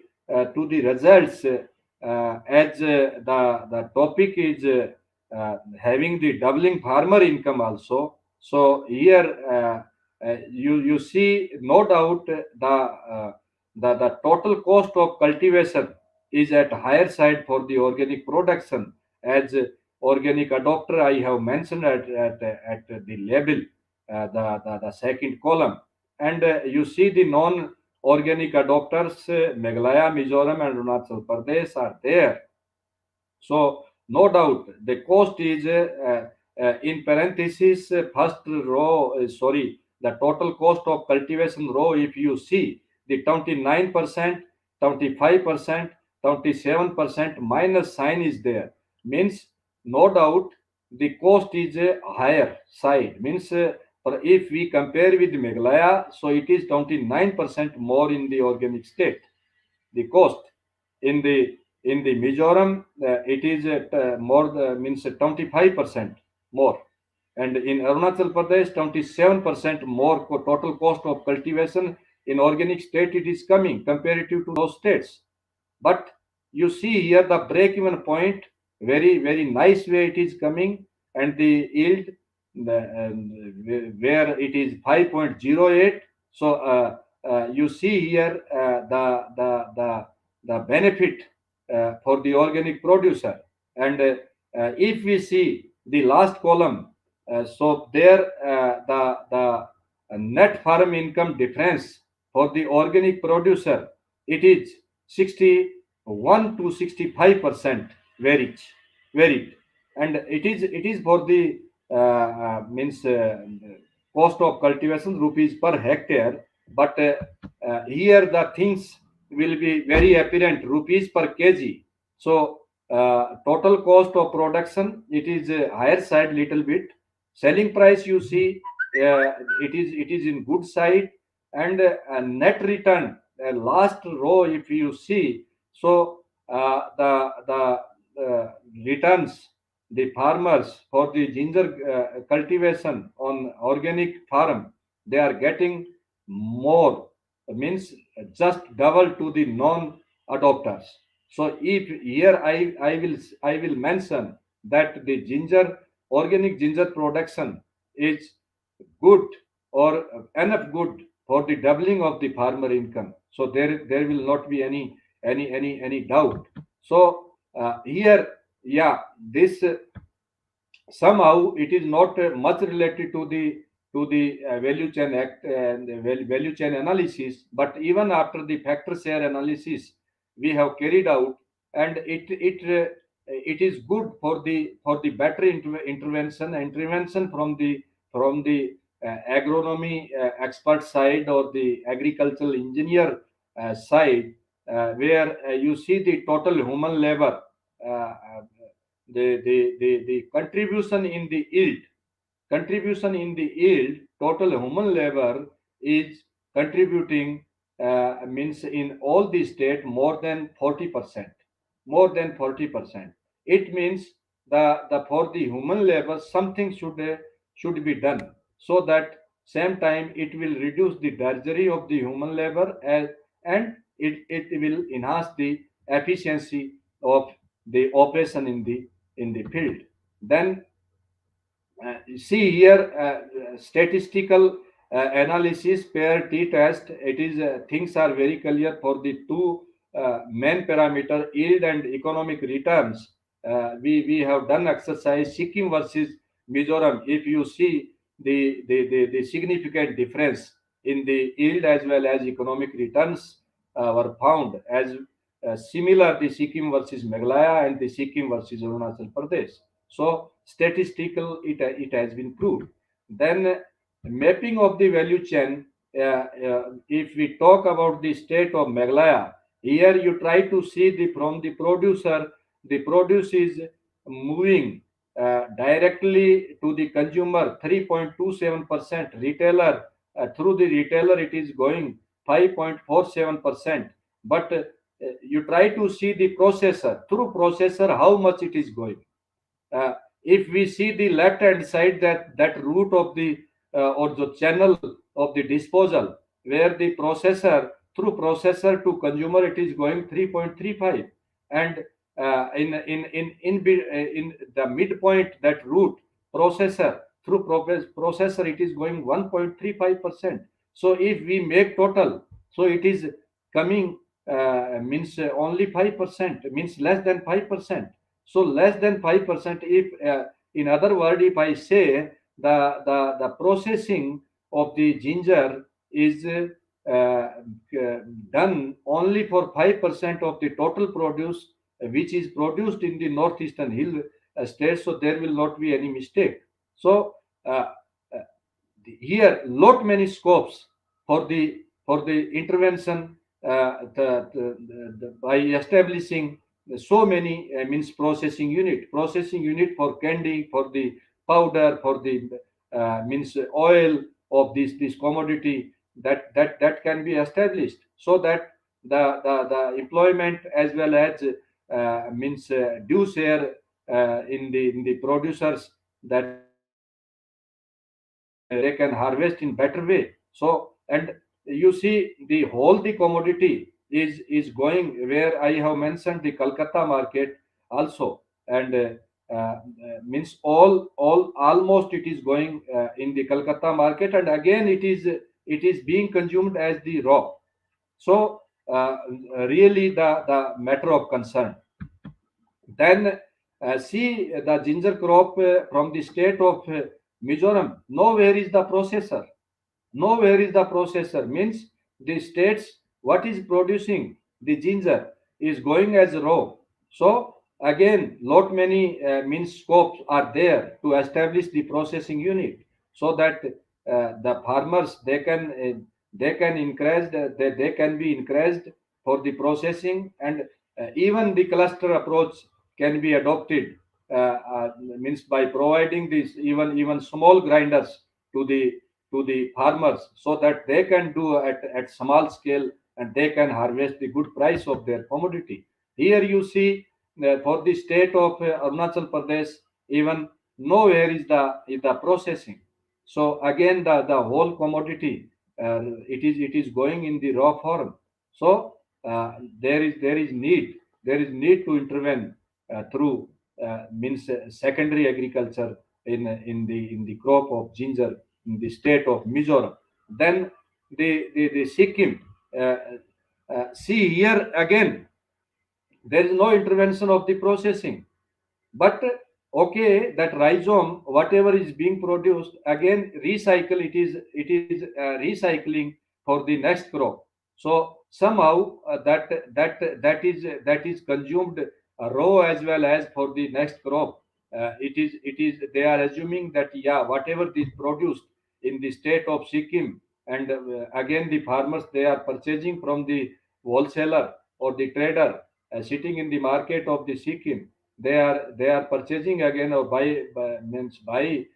results, as the topic is having the doubling farmer income also. So here you see no doubt the total cost of cultivation is at higher side for the organic production, as organic adopter I have mentioned at the label, the second column. And you see the non organic adopters, Meghalaya, Mizoram, and Arunachal Pradesh are there. So no doubt the cost is in parenthesis first row. The total cost of cultivation row. If you see the 29%, 25%, 27% minus sign is there, means no doubt the cost is a higher side. Means if we compare with Meghalaya, so it is 29% more in the organic state. The cost in the Mizoram, it is means 25% more, and in Arunachal Pradesh 27% more total cost of cultivation in organic state it is coming comparative to those states. But you see here the break-even point, very nice way it is coming, and the yield where it is 5.08. So you see here the benefit for the organic producer. And if we see the last column, so there the net farm income difference for the organic producer, it is 61 to 65% varied, and it is for the means cost of cultivation rupees per hectare. But here the things will be very apparent, rupees per kg. So total cost of production, it is higher side little bit. Selling price, you see it is in good side, and net return, last row if you see, so the returns the farmers for the ginger cultivation on organic farm, they are getting more, means just double to the non adopters. So if here I will mention that the ginger organic ginger production is good or enough good for the doubling of the farmer income. So there will not be any doubt. So here, yeah, this somehow it is not much related to the value chain act and value chain analysis, but even after the factor share analysis we have carried out, and it is good for the better intervention from the agronomy expert side or the agricultural engineer side, where you see the total human labor, the contribution in the yield, total human labor is contributing, means in all the state more than 40%. It means the for the human labor something should be done, so that same time it will reduce the drudgery of the human labor, and it will enhance the efficiency of the operation in the field. Then see here statistical analysis pair t test, it is things are very clear for the two main parameter, yield and economic returns. We have done exercise Sikkim versus Mizoram. If you see the significant difference in the yield as well as economic returns were found as similar the Sikkim versus Meghalaya and the Sikkim versus Arunachal Pradesh. So statistical, it has been proved. Then mapping of the value chain. If we talk about the state of Meghalaya, here you try to see from the producer, the produce is moving directly to the consumer 3.27%, retailer through the retailer it is going 5.47%, but you try to see the processor, through processor how much it is going. If we see the left hand side, that route of the or the channel of the disposal, where the processor, through processor to consumer it is going 3.35, and in the midpoint, that route processor, through processor it is going 1.35%. So if we make total, so it is coming means only 5%, means less than 5%. So less than 5%. If in other word, if I say the processing of the ginger is uh, done only for 5% of the total produce which is produced in the northeastern hill states, so there will not be any mistake. So uh, uh, here lot many scopes for the intervention by establishing so many means processing unit for candy, for the powder, for the means oil of this commodity, that can be established, so that the employment as well as means due share in the producers, that they can harvest in better way. So, and you see the commodity is going where I have mentioned the Calcutta market also, and means all almost it is going in the Calcutta market, and again it is being consumed as the raw. So really the matter of concern. Then see the ginger crop from the state of Mizoram. Nowhere is the processor. Nowhere is the processor. Means the states what is producing the ginger is going as raw. So again, lot many means scopes are there to establish the processing unit, so that the farmers they can increase they can be increased for the processing, and even the cluster approach can be adopted, means by providing these even small grinders to the farmers, so that they can do at small scale, and they can harvest the good price of their commodity. Here you see for the state of Arunachal Pradesh, even nowhere is the processing. So again the whole commodity it is going in the raw form. So there is need to intervene through means secondary agriculture in the crop of ginger in the state of Mizoram. Then the Sikkim. See here again, there is no intervention of the processing, but okay, that rhizome whatever is being produced, again recycle, it is recycling for the next crop. So somehow that is consumed raw as well as for the next crop. It is they are assuming that yeah, whatever is produced in the state of Sikkim, and again the farmers they are purchasing from the wholesaler or the trader sitting in the market of the Sikkim, they are purchasing again or means buy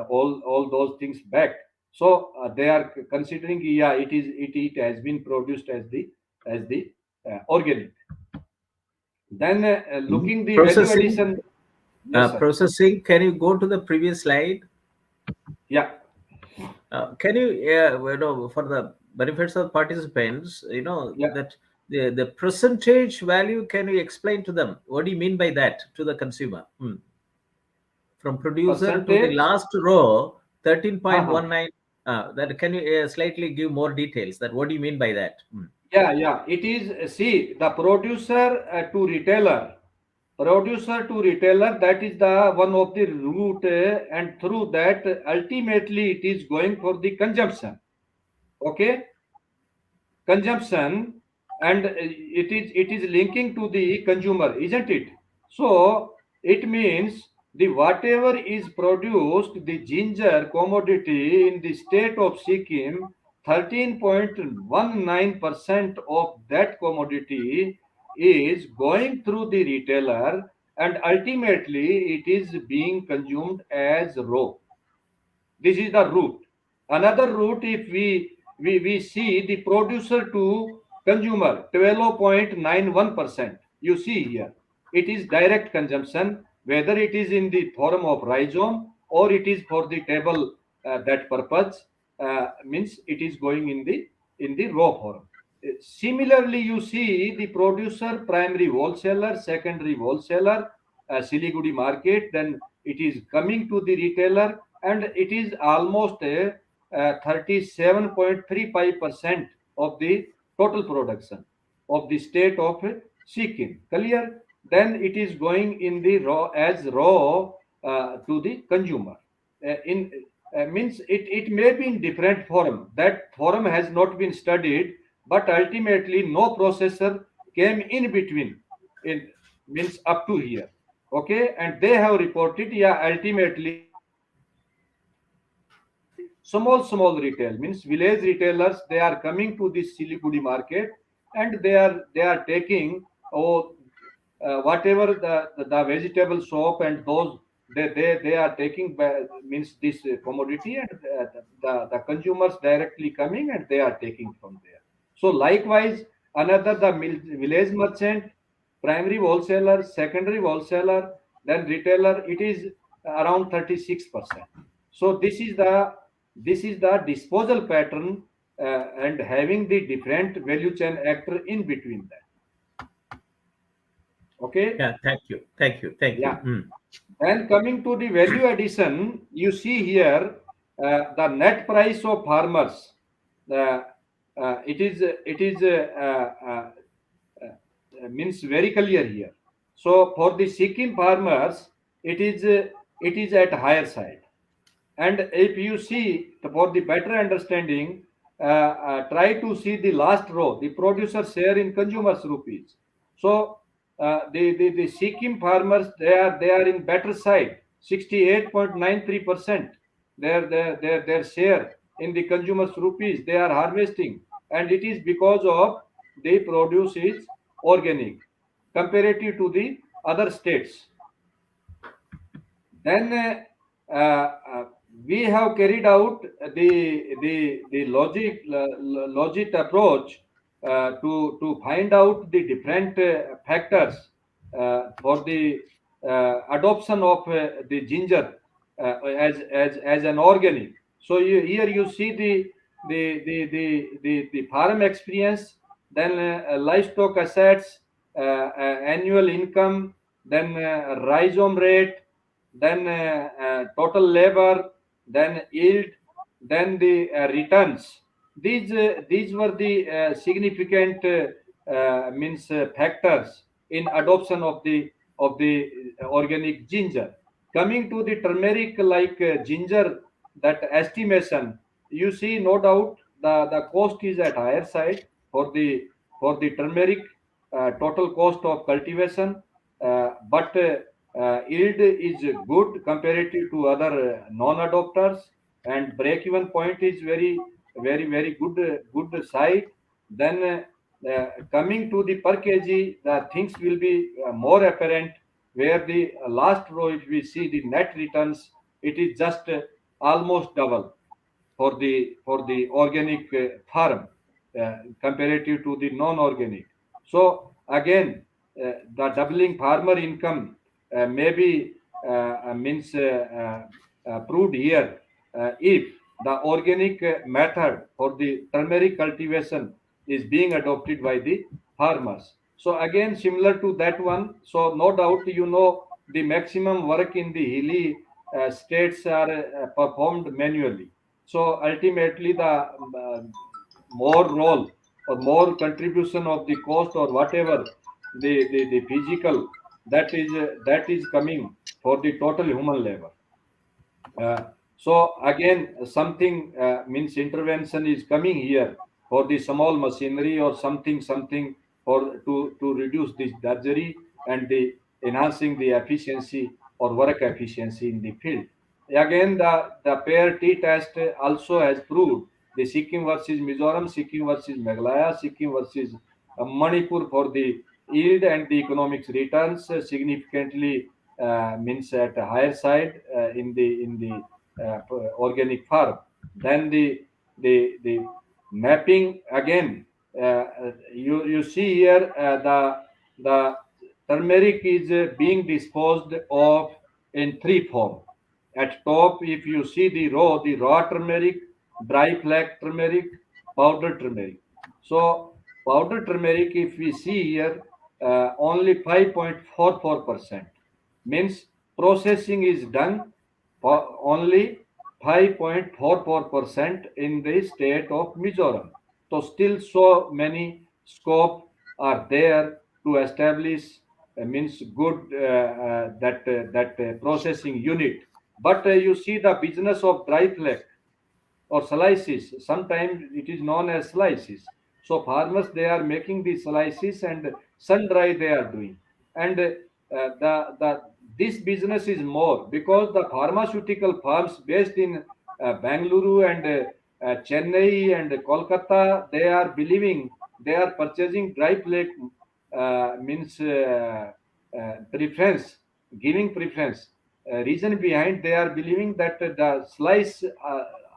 all those things back. So they are considering yeah, it has been produced as the organic. Then looking the value Processing, addition. Yes, sir. processing. Can you go to the previous slide? Yeah. Can for the benefits of participants, Yeah. that the percentage value, can you explain to them? What do you mean by that to the consumer? From producer to the Percentage. last row, Uh-huh. 13.19. That can you slightly give more details? That what do you mean by that? Yeah. It is, see, the producer to retailer. Producer to retailer, that is the one of the route, and through that, ultimately, it is going for the consumption. Okay, consumption, and it is linking to the consumer, isn't it? So it means the whatever is produced the ginger commodity in the state of Sikkim, 13.19% of that commodity is going through the retailer, and ultimately it is being consumed as raw. This is the route. Another route, if we see the producer to consumer, 12.91%. You see here, it is direct consumption, whether it is in the form of rhizome or it is for the table that purpose, means it is going in the raw form. Similarly, you see the producer, primary wholesaler, secondary wholesaler, Siliguri market, then it is coming to the retailer, and it is almost 37.35% of the total production of the state of Sikkim. Clear? Then it is going in the raw as raw to the consumer. In means it may be in different form. That form has not been studied, but ultimately no processor came in between. It means up to here. Okay, and they have reported, yeah, ultimately small retail means village retailers, they are coming to this Siliguri market, and they are taking, oh, whatever the vegetable shop and those, they are taking means this commodity, and the consumers directly coming and they are taking from there. So likewise, another the village merchant, primary wholesaler, secondary wholesaler, then retailer, it is around 36%. So this is the disposal pattern, and having the different value chain actor in between that. Okay. Yeah, thank you. Yeah. And coming to the value addition, you see here the net price of farmers. Uh, it is means very clear here. So for the Sikkim farmers, it is at higher side. And if you see, for the better understanding, try to see the last row, the producer share in consumers' rupees. So the Sikkim farmers, they are in better side, 68.93%. Their share in the consumers' rupees they are harvesting, and it is because of the produce is organic comparative to the other states. Then we have carried out the logic approach to find out the different factors for the adoption of the ginger as an organic. So here you see the farm experience, then livestock assets, annual income, then rhizome rate, then total labor, then yield, then the returns. These were the significant means factors in adoption of the organic ginger. Coming to the turmeric, like ginger, that estimation, you see, no doubt the cost is at higher side for the turmeric, total cost of cultivation, but yield is good comparative to other non-adopters, and break-even point is very good side. Then coming to the per kg, the things will be more apparent, where the last row, if we see the net returns, it is just almost double for the organic farm comparative to the non-organic. So again, the doubling farmer income may be means proved here if the organic method for the turmeric cultivation is being adopted by the farmers. So again, similar to that one, so no doubt the maximum work in the hilly states are performed manually. So ultimately, the more role or more contribution of the cost or whatever the physical, that is coming for the total human labor. So again, something means intervention is coming here for the small machinery or something for to reduce this drudgery and the enhancing the efficiency or work efficiency in the field. Again, the pair T test also has proved the Sikkim versus Mizoram, Sikkim versus Meghalaya, Sikkim versus Manipur for the yield and the economics returns significantly means at a higher side in the organic farm. Then the mapping again. You see here the turmeric is being disposed of in three form. At top, if you see the raw turmeric, dry flake turmeric, powdered turmeric. So powdered turmeric, if we see here, only 5.44%, means processing is done for only 5.44% in the state of Mizoram. So still so many scope are there to establish means good that processing unit But you see the business of dry flake or slices. Sometimes it is known as slices. So farmers they are making the slices and sun dry they are doing. And the this business is more because the pharmaceutical firms based in Bangalore and Chennai and Kolkata they are believing they are purchasing dry flake means preference, giving preference. Reason behind they are believing that the slice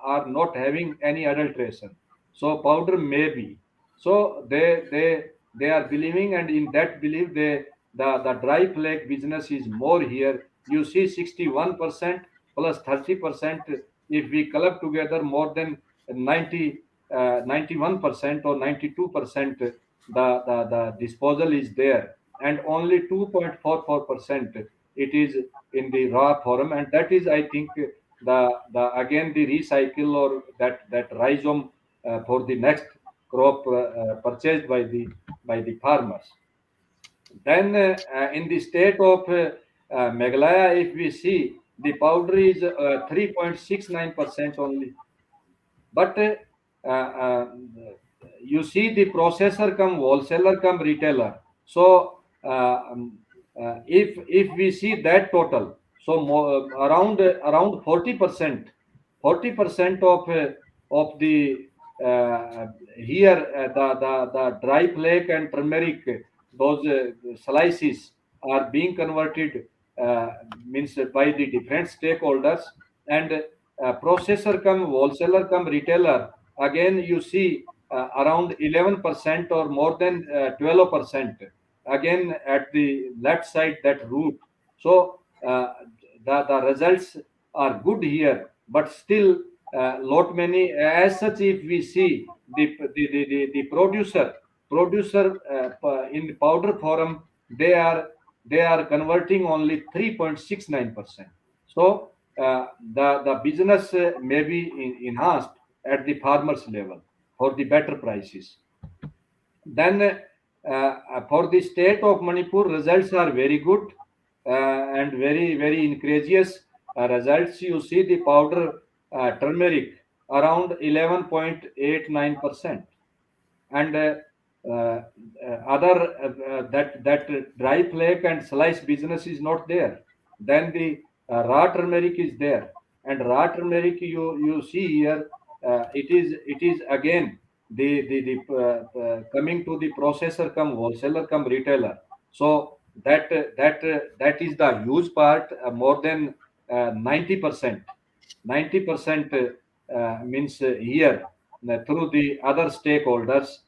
are not having any adulteration, so powder may be. So they are believing, and in that belief the dry flake business is more here. You see 61% plus 30%. If we collect together more than 90 91% or 92%, the disposal is there, and only 2.44% it is in the raw form, and that is I think the again the recycle or that rhizome for the next crop purchased by the farmers. Then in the state of Meghalaya, if we see the powder is 3.69% only. But you see the processor come wholesaler come retailer. So if we see that total, so around 40%, 40% of the here the dry flake and turmeric, those slices are being converted means by the different stakeholders, and processor come wholesaler come retailer. Again you see around 11% or more than 12%, again at the left side that route. So the results are good here, but still lot many as such. If we see the producer in the powder form, they are converting only 3.69%. So the business may be enhanced at the farmers level for the better prices. Then for the state of Manipur, results are very good and very encourageous results. You see the powder turmeric around 11.89%, and other that dry flake and slice business is not there. Then the raw turmeric is there, and raw turmeric you see here it is again the coming to the processor come wholesaler come retailer. So that is the huge part, more than 90%. 90% means here through the other stakeholders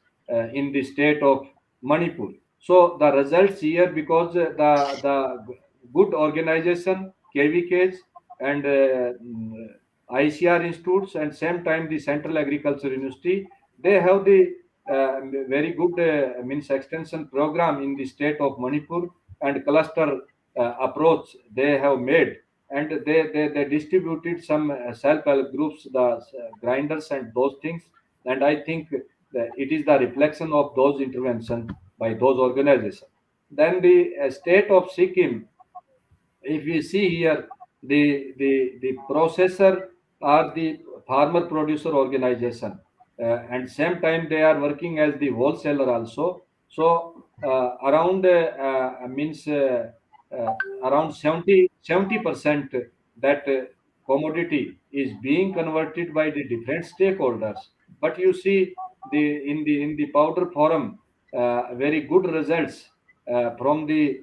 in the state of Manipur. So the results here, because the good organization, KVKs and ICR institutes, and same time the Central Agriculture University, they have the very good means extension program in the state of Manipur, and cluster approach they have made, and they distributed some self-help groups, the grinders and those things, and I think that it is the reflection of those intervention by those organizations. Then the state of Sikkim, if we see here the processor are the farmer producer organization, and same time they are working as the wholesaler also. So around means around 70% that commodity is being converted by the different stakeholders. But you see the powder forum very good results from the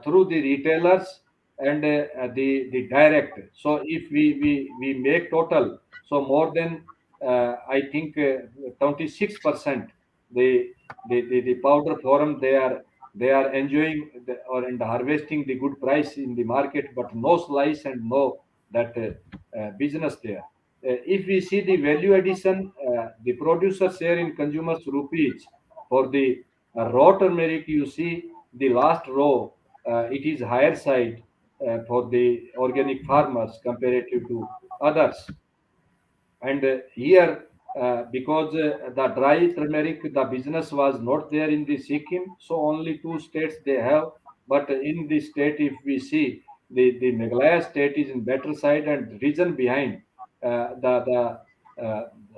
through the retailers and the direct. So if we make total, so more than I think 26%, the powder forum they are enjoying or and harvesting the good price in the market, but no slice and no that business there. If we see the value addition, the producer share in consumers rupees for the raw turmeric, you see the last row, it is higher side for the organic farmers comparative to others. And here, because the dry turmeric, the business was not there in the Sikkim, so only two states they have. But in this state, if we see the Meghalaya state is in better side, and reason behind the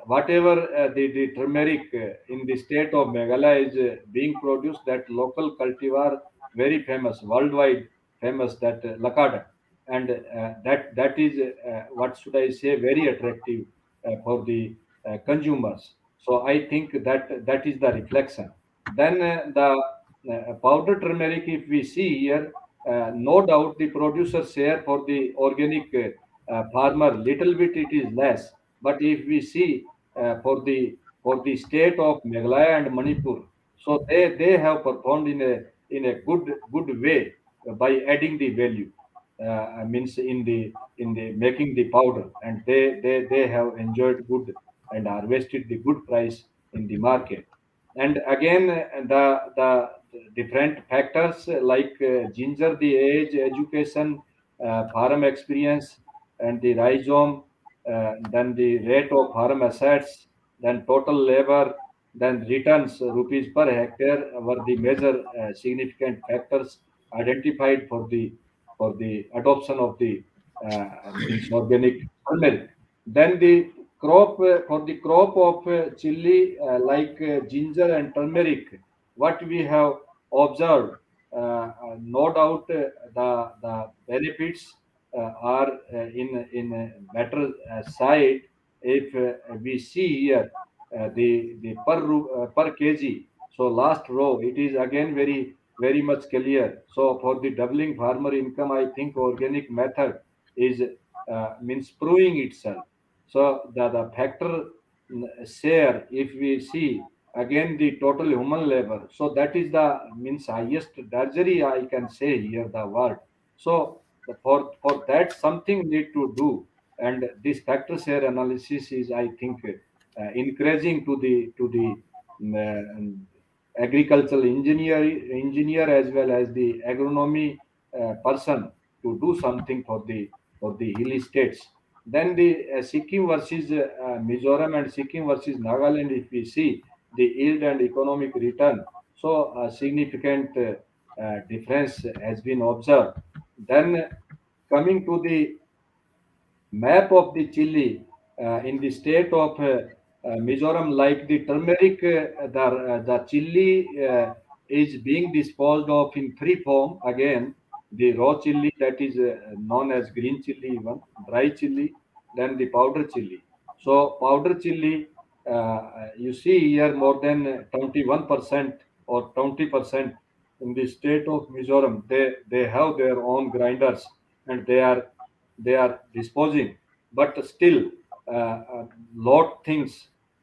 whatever the turmeric in the state of Meghalaya is being produced, that local cultivar very famous, worldwide famous, that Lakada, and that is what should I say, very attractive for the consumers. So I think that is the reflection. Then the powder turmeric, if we see here, no doubt the producer share for the organic farmer little bit it is less. But if we see for the state of Meghalaya and Manipur, so they have performed in a good way by adding the value. Means in the making the powder, and they have enjoyed good and harvested the good price in the market. And again, the different factors like ginger, the age, education, farm experience, and the rhizome, then the rate of farm assets, then total labor, then returns rupees per hectare were the major significant factors identified for the adoption of the means organic turmeric. Then the crop for the crop of chili like ginger and turmeric, what we have observed, no doubt the benefits are in a better side. If we see here the per kg, so last row it is again very much clear. So for the doubling farmer income, I think organic method is means proving itself. So the factor share, if we see again the total human labor, so that is the means highest drudgery, I can say here the word. So for that something need to do, and this factor share analysis is, I think, encouraging to the agricultural engineer as well as the agronomy person to do something for the hilly states. Then the Sikkim versus Mizoram and Sikkim versus Nagaland, if we see the yield and economic return, so a significant difference has been observed. Then coming to the map of the chili in the state of Mizoram, like the turmeric, the chili is being disposed of in three form. Again, the raw chili, that is known as green chili, even dry chili, then the powder chili. So powder chili, you see here more than 21% or 20% in the state of Mizoram. They have their own grinders, and they are disposing, but still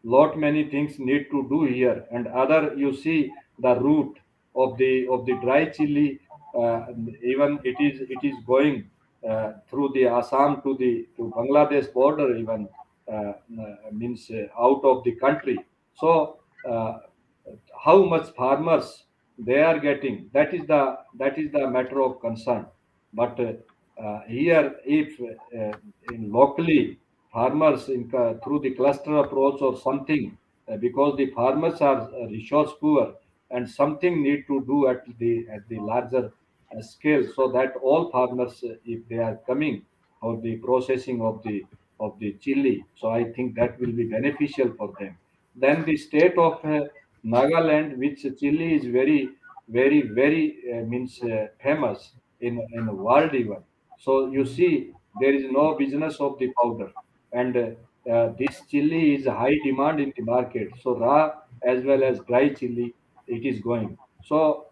lot many things need to do here. And other, you see the route of the dry chili, even it is going through the Assam to Bangladesh border, even means out of the country. So how much farmers they are getting, that is the matter of concern. But here, if in locally farmers through the cluster approach or something, because the farmers are resource poor, and something need to do at the larger scale, so that all farmers, if they are coming for the processing of the chili, so I think that will be beneficial for them. Then the state of Nagaland, which chili is very means famous in the world even. So you see, there is no business of the powder, and this chili is high demand in the market. So raw as well as dry chili, it is going. So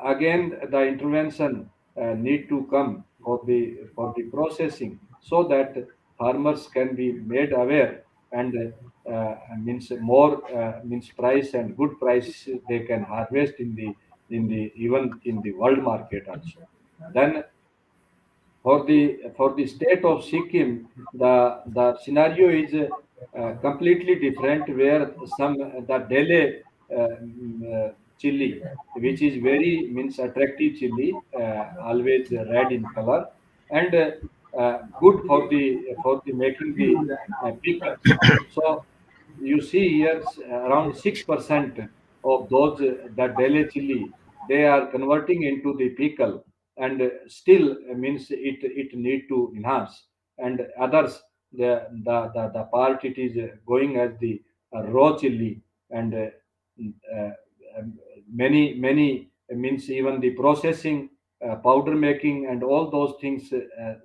again, the intervention need to come for the processing, so that farmers can be made aware, and means more means price and good price they can harvest in the even in the world market also. Then for the state of Sikkim, the scenario is completely different, where some the Dele chili, which is very means attractive chili, always red in color, and good for the making the pickles. So you see here around 6% of those that Dele chili, they are converting into the pickle. and still means it need to enhance, and others the part it is going as the raw chili, and uh, um, many means even the processing, powder making, and all those things the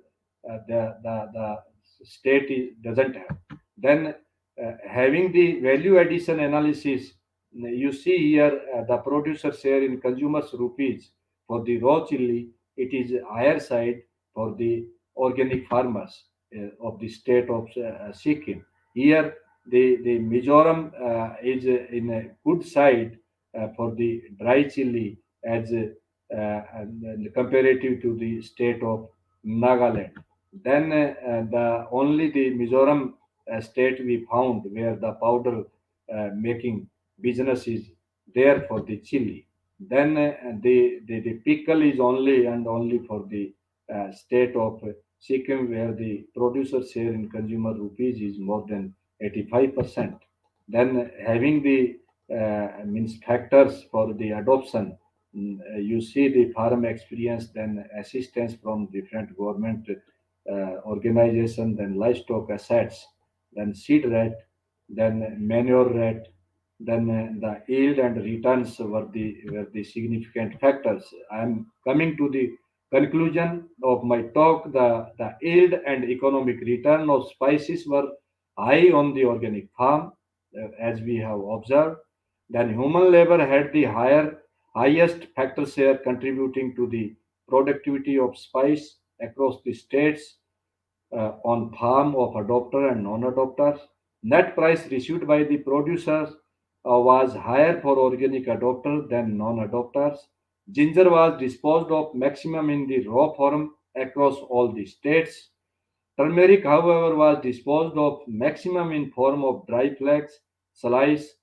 state doesn't have. Then having the value addition analysis, you see here the producer share in consumers rupees for the raw chili, it is higher side for the organic farmers of the state of Sikkim. Here, the Mizoram is in a good side for the dry chili as and comparative to the state of Nagaland. Then the only the Mizoram state we found where the powder making business is there for the chili. Then the pickle is only and only for the state of Sikkim, where the producer share in consumer rupees is more than 85%. Then having the means factors for the adoption, you see the farm experience, then assistance from different government organization, then livestock assets, then seed rate, then manure rate, then the yield and returns were the significant factors. I am coming to the conclusion of my talk. The yield and economic return of spices were high on the organic farm, as we have observed. Then human labor had the highest factor share, contributing to the productivity of spice across the states on farm of adopter and non-adopters. Net price received by the producers was higher for organic adopter than non-adopters. Ginger was disposed of maximum in the raw form across all the states. Turmeric, however, was disposed of maximum in form of dry flakes, slice,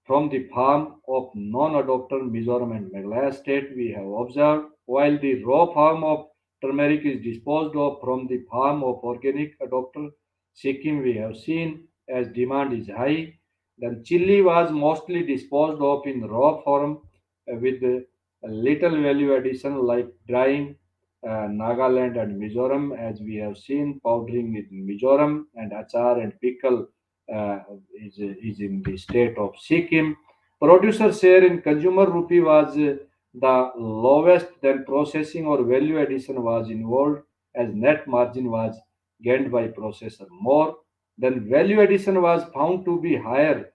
from the farm of non-adopter Mizoram and Meghalaya state, we have observed, while the raw farm of turmeric is disposed of from the farm of organic adopter Sikkim, we have seen as demand is high. Then chili was mostly disposed of in raw form with little value addition like drying, Nagaland and Mizoram, as we have seen, powdering in Mizoram, and achar and pickle uh, is in the state of Sikkim. Producer share in consumer rupee was the lowest, then processing or value addition was involved, as net margin was gained by processor more. Then value addition was found to be highest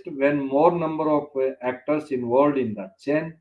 when more number of actors involved in the chain.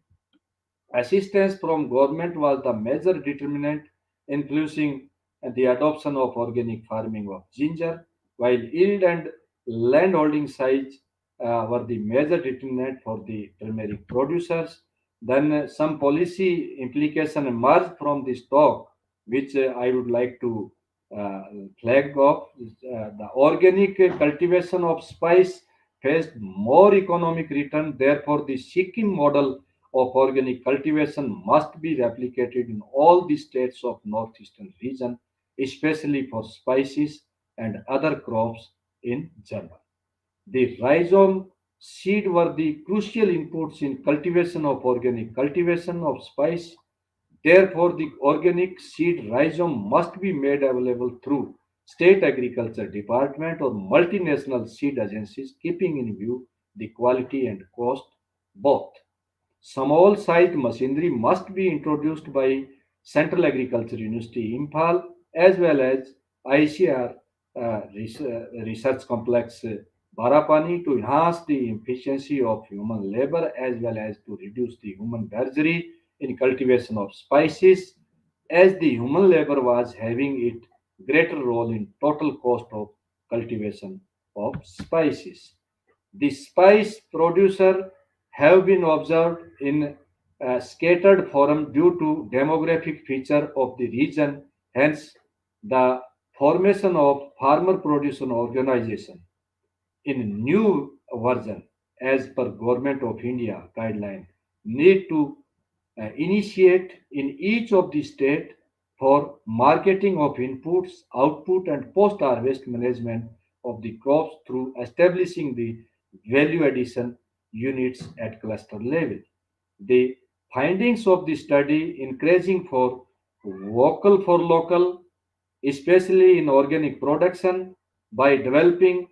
Assistance from government was the major determinant influencing the adoption of organic farming of ginger, while yield and landholding size were the major determinant for the turmeric producers. Then some policy implication emerged from this talk, which I would like to uh, flag off. The organic cultivation of spice faced more economic return. Therefore, the Sikkim model of organic cultivation must be replicated in all the states of northeastern region, especially for spices and other crops in general. The rhizome seed were the crucial inputs in cultivation of organic cultivation of spice. Therefore, the organic seed rhizome must be made available through state agriculture department or multinational seed agencies, keeping in view the quality and cost both. Small-sized machinery must be introduced by Central Agriculture University, Imphal, as well as ICR Research Complex, Barapani, to enhance the efficiency of human labor as well as to reduce the human drudgery in cultivation of spices, as the human labor was having it greater role in total cost of cultivation of spices. The spice producer have been observed in a scattered form due to demographic feature of the region. Hence, the formation of farmer producer organization in new version as per Government of India guideline need to initiate in each of the state for marketing of inputs, output, and post-harvest management of the crops through establishing the value addition units at cluster level. The Findings of the study encouraging for vocal for local, especially in organic production, by developing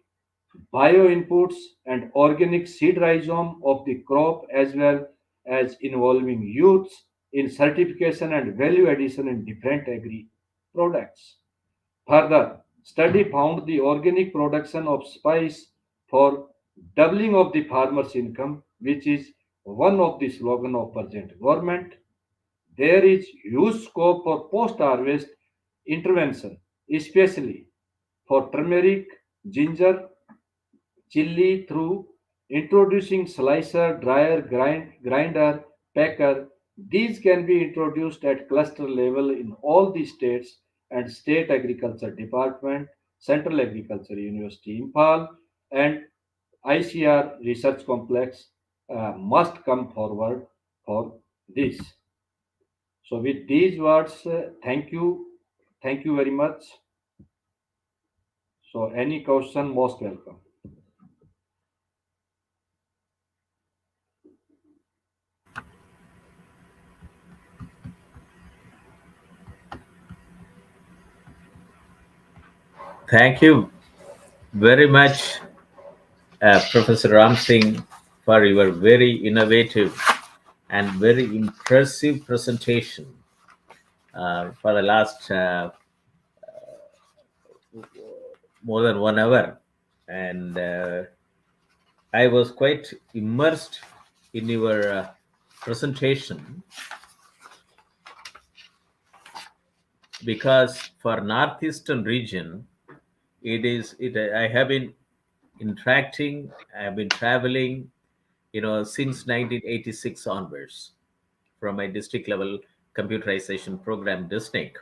bioinputs and organic seed rhizome of the crop as well as involving youths in certification and value addition in different agri products. Further, study found the organic production of spice for doubling of the farmer's income, which is one of the slogan of present government. There is huge scope for post-harvest intervention, especially for turmeric, ginger, chili through introducing slicer, dryer, grinder, packer. These can be introduced at cluster level in all the states and state agriculture department, Central Agriculture University Imphal and ICR research complex must come forward for this. So with these words, thank you very much. So any question, most welcome. Thank you very much, Professor Ram Singh, for your very innovative and very impressive presentation for the last more than 1 hour. And I was quite immersed in your presentation because for northeastern region, I have been interacting, I have been traveling, since 1986 onwards from my district level computerization program district.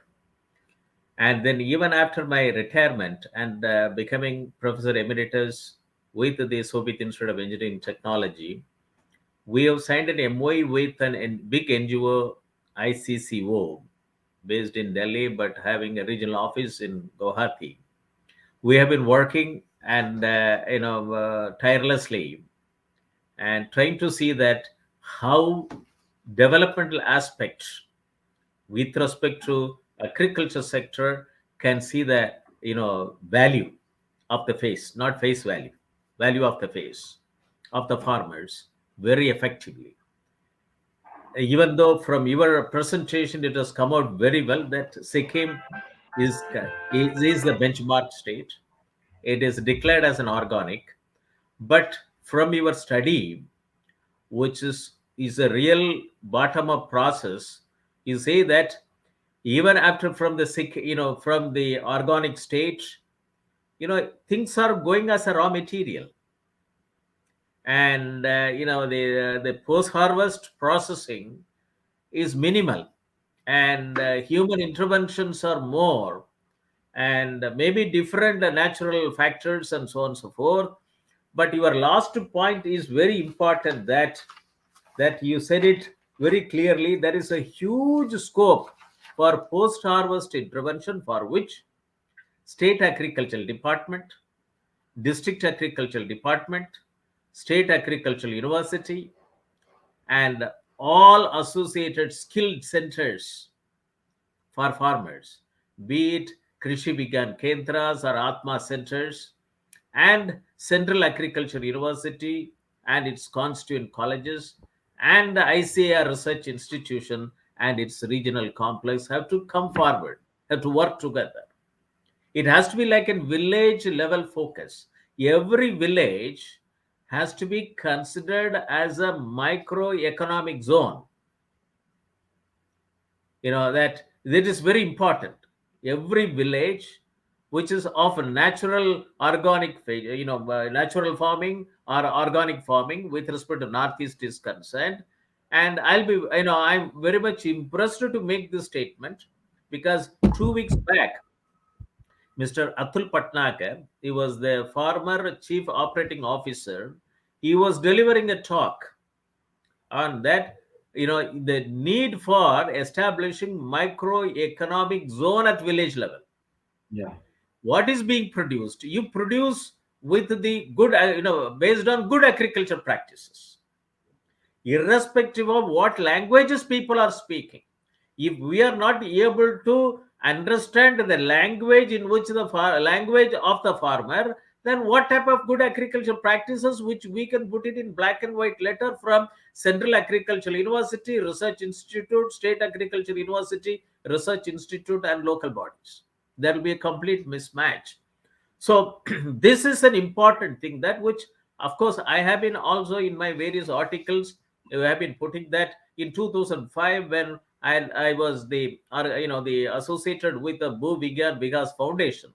And then even after my retirement and becoming Professor Emeritus with the Shobhit Institute of Engineering Technology, we have signed an MOU with a big NGO, ICCO, based in Delhi, but having a regional office in Guwahati. We have been working and tirelessly and trying to see that how developmental aspects with respect to agriculture sector can see the value of the face, not face value, value of the face of the farmers very effectively. Even though from your presentation it has come out very well that Sikkim is the benchmark state. It is declared as an organic, but from your study, which is a real bottom up process, you say that even after from the from the organic stage, things are going as a raw material, and the post harvest processing is minimal, and human interventions are more, and maybe different natural factors and so on and so forth. But your last point is very important, that you said it very clearly. There is a huge scope for post harvest intervention, for which state agricultural department, district agricultural department, state agricultural university, and all associated skilled centers for farmers, be it Krishi Vigyan Kendras or Atma centers, and Central Agriculture University and its constituent colleges, and the ICAR Research Institution and its regional complex have to come forward, have to work together. It has to be like a village level focus. Every village has to be considered as a microeconomic zone. That is very important. Every village which is of natural organic natural farming or organic farming with respect to northeast is concerned. And I'm very much impressed to make this statement because 2 weeks back, Mr. Atul Patnaker, he was the former chief operating officer, he was delivering a talk on that, the need for establishing microeconomic zone at village level. Yeah. What is being produced, you produce with the good, based on good agriculture practices. irrespective of what languages people are speaking. If we are not able to understand the language in which the language of the farmer, then what type of good agricultural practices which we can put it in black and white letter from Central Agricultural University, Research Institute, State Agricultural University, Research Institute, and local bodies? There will be a complete mismatch. So this is an important thing, that which of course I have been also in my various articles, I have been putting that in 2005 when I was the the associated with the Bhu Vigyan Vikas Foundation.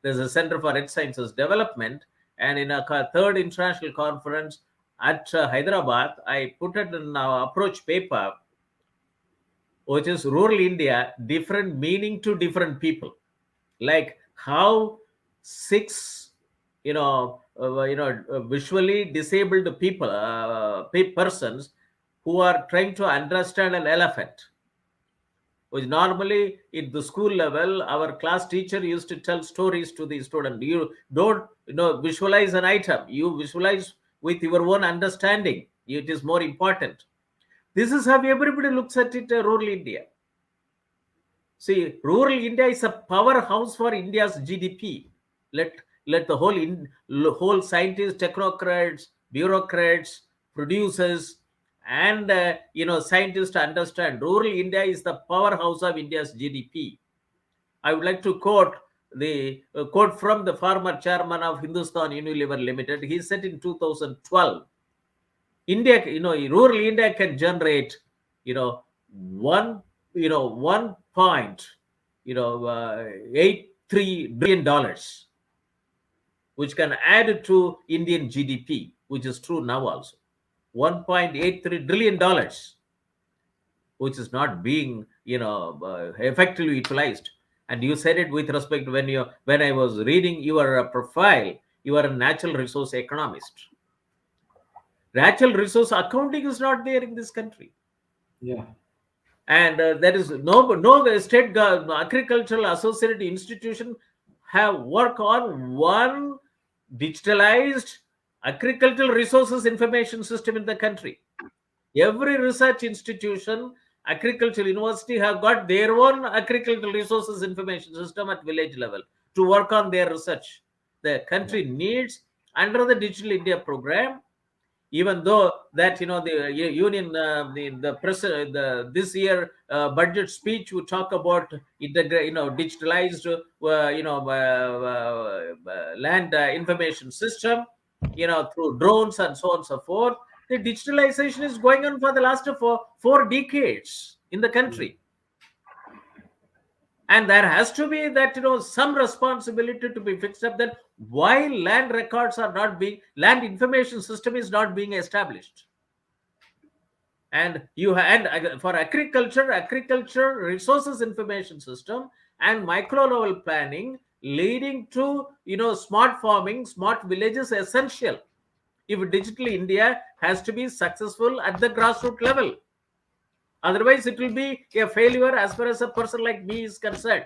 There's a Center for Earth Sciences Development, and in a third international conference at Hyderabad, I put it in our approach paper, which is Rural India, different meaning to different people. Like how six, visually disabled people, persons who are trying to understand an elephant, which normally at the school level, our class teacher used to tell stories to the student. You don't, visualize an item. You visualize with your own understanding. It is more important. This is how everybody looks at it, rural India. See, rural India is a powerhouse for India's GDP. Let the whole scientists, technocrats, bureaucrats, producers, and scientists understand rural India is the powerhouse of India's GDP. I would like to quote the quote from the former chairman of Hindustan Unilever Limited. He said in 2012, India, rural India can generate, one, 1.83 billion dollars, which can add to Indian GDP, which is true now also. $1.83 trillion, which is not being, effectively utilized. And you said it with respect when I was reading your profile, you are a natural resource economist. Natural resource accounting is not there in this country. Yeah. And there is no state agricultural associated institution have worked on one digitalized agricultural resources information system in the country. Every research institution, agricultural university have got their own agricultural resources information system at village level to work on their research. The country needs, under the Digital India program, even though that the union, the this year budget speech would talk about digitalized land information system, through drones and so on and so forth. The digitalization is going on for the last four decades in the country. And there has to be that some responsibility to be fixed up, that why land records are not being, land information system is not being established. And for agriculture resources information system and micro level planning leading to smart farming, smart villages essential if digital India has to be successful at the grassroots level. Otherwise, it will be a failure as far as a person like me is concerned.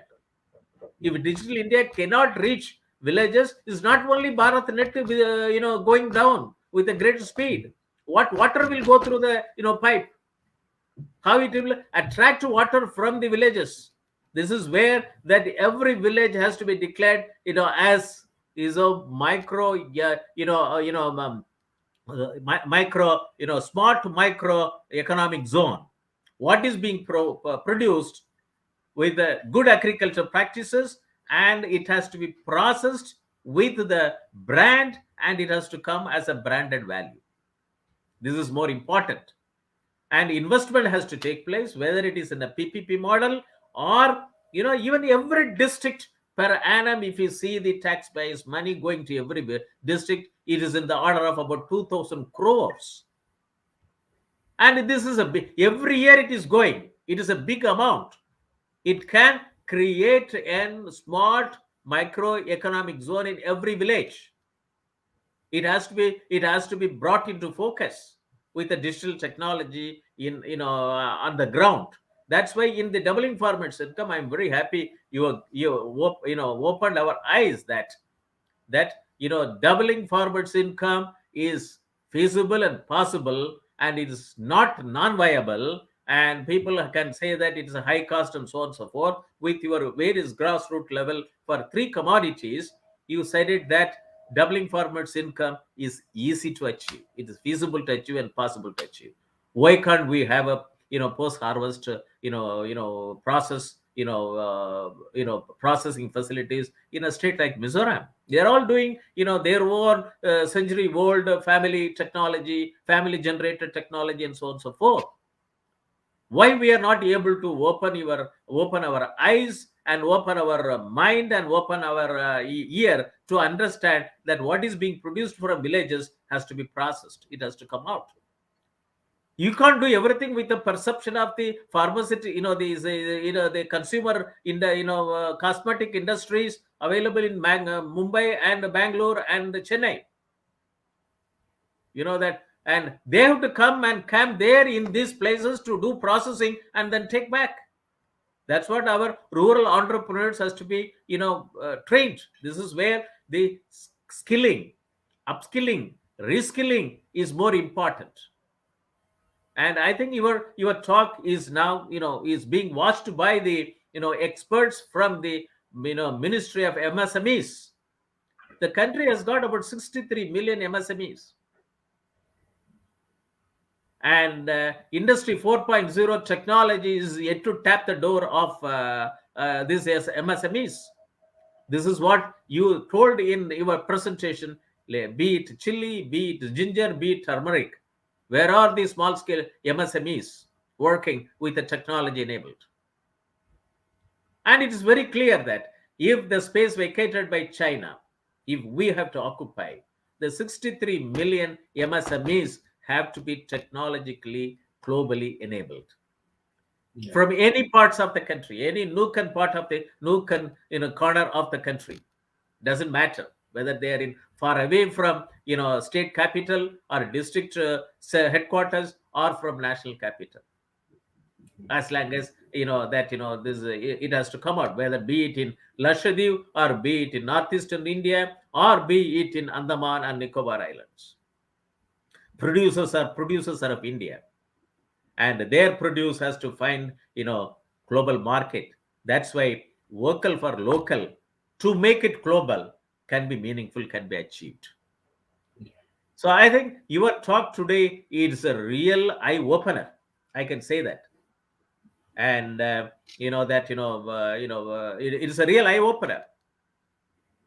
If digital India cannot reach villages, it's not only BharatNet going down with a great speed. What water will go through the pipe? How it will attract water from the villages? This is where that every village has to be declared as is a micro micro smart micro economic zone. What is being produced with the good agriculture practices, and it has to be processed with the brand, and it has to come as a branded value. This is more important. And investment has to take place, whether it is in a PPP model or even every district per annum. If you see the tax base money going to every district, it is in the order of about 2,000 crores. And this is every year it is going. It is a big amount. It can create a smart microeconomic zone in every village. It has to be brought into focus with the digital technology on the ground. That's why in the doubling farmers income, I'm very happy you opened our eyes that doubling farmers income is feasible and possible and it is not non-viable, and people can say that it is a high cost and so on and so forth, with your various grassroots level for three commodities, you said it that doubling farmers' income is easy to achieve. It is feasible to achieve and possible to achieve. Why can't we have a post-harvest process processing facilities in a state like Mizoram? They are all doing their own century-old family technology, family generated technology, and so on and so forth. Why we are not able to open our eyes and open our mind and open our ear to understand that what is being produced from villages has to be processed, it has to come out. You can't do everything with the perception of the pharmaceutical, the consumer in the cosmetic industries available in Mumbai and Bangalore and Chennai. That, and they have to come and camp there in these places to do processing and then take back. That's what our rural entrepreneurs has to be trained. This is where the skilling, upskilling, reskilling is more important. And I think your talk is now is being watched by the experts from the Ministry of MSMEs. The country has got about 63 million MSMEs, and Industry 4.0 technology is yet to tap the door of these MSMEs. This is what you told in your presentation, be it chili, be it ginger, be it turmeric. Where are the small scale MSMEs working with the technology enabled? And it is very clear that if the space vacated by China, if we have to occupy, the 63 million MSMEs have to be technologically, globally enabled. Yeah. From any parts of the country, any nook and part of the nook and corner of the country, doesn't matter whether they are in far away from state capital or district headquarters or from national capital, as long as this it has to come out, whether be it in Lakshadweep or be it in northeastern India or be it in Andaman and Nicobar Islands. Producers are of India, and their produce has to find global market. That's why vocal for local, to make it global, can be meaningful, can be achieved. So I think your talk today is a real eye opener, I can say that. And it is a real eye opener.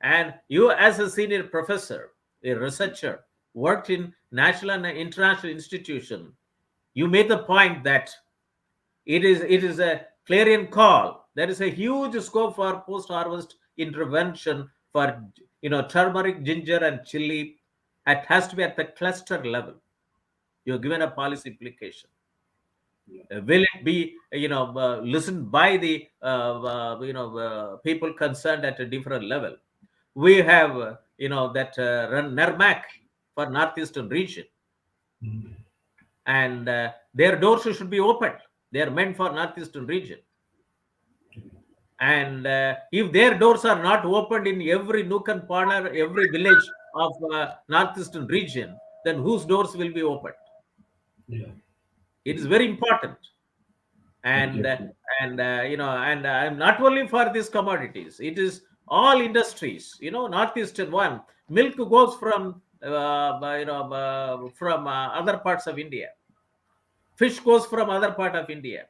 And you, as a senior professor, a researcher, worked in national and international institution, you made the point that it is a clarion call. There is a huge scope for post-harvest intervention for turmeric, ginger, and chili. It has to be at the cluster level. You're given a policy implication. Will it be listened by the people concerned at a different level? We have that NERMAC for northeastern region, and their doors should be opened. They are meant for northeastern region, and if their doors are not opened in every nook and corner, every village of northeastern region, then whose doors will be opened? It is very important. And I'm not only for these commodities, it is all industries. Northeastern one, milk goes from other parts of India, fish goes from other part of India,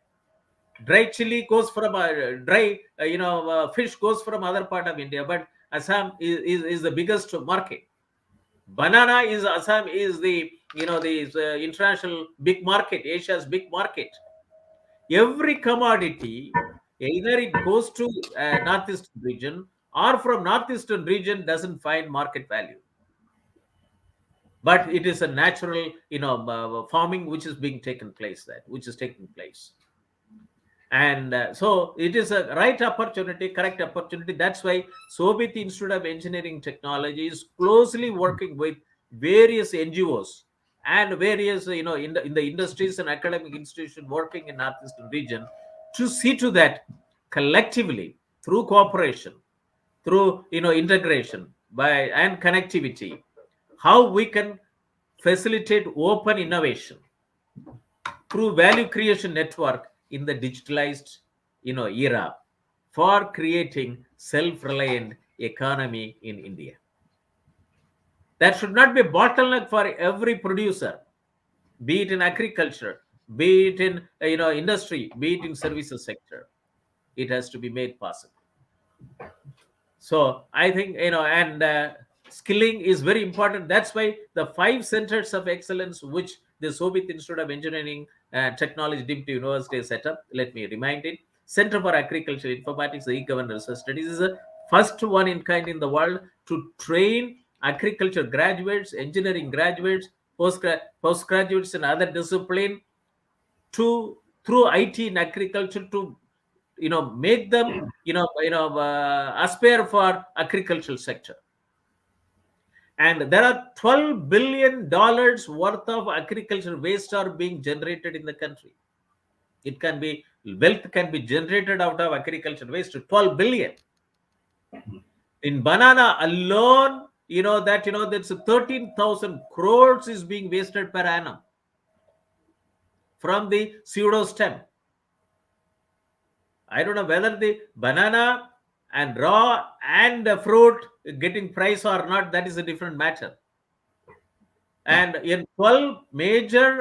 dry chili goes from fish goes from other part of India. But Assam is the biggest market. Banana is Assam is the international big market, Asia's big market. Every commodity, either it goes to northeastern region or from northeastern region, doesn't find market value. But it is a natural, farming which is taking place. And so it is a right opportunity, correct opportunity. That's why Shobhit Institute of Engineering Technology is closely working with various NGOs and various, in the industries and academic institutions working in northeastern region, to see to that collectively, through cooperation, through integration and connectivity, how we can facilitate open innovation through value creation network in the digitalized era for creating self-reliant economy in India. That should not be a bottleneck for every producer, be it in agriculture, be it in industry, be it in services sector. It has to be made possible. So I think and skilling is very important. That's why the 5 centers of excellence which the Shobhit Institute of Engineering and Technology deemed university set up. Let me remind it: Center for Agriculture, Informatics, E-Government Research Studies is the first one in kind in the world to train agriculture graduates, engineering graduates, postgraduates in other discipline to through IT in agriculture to make them aspire for agricultural sector. And there are $12 billion worth of agricultural waste are being generated in the country. It can be wealth can be generated out of agricultural waste. 12 billion in banana alone. That's 13,000 crores is being wasted per annum from the pseudo stem. I don't know whether the banana and raw and the fruit getting price or not. That is a different matter. And in 12 major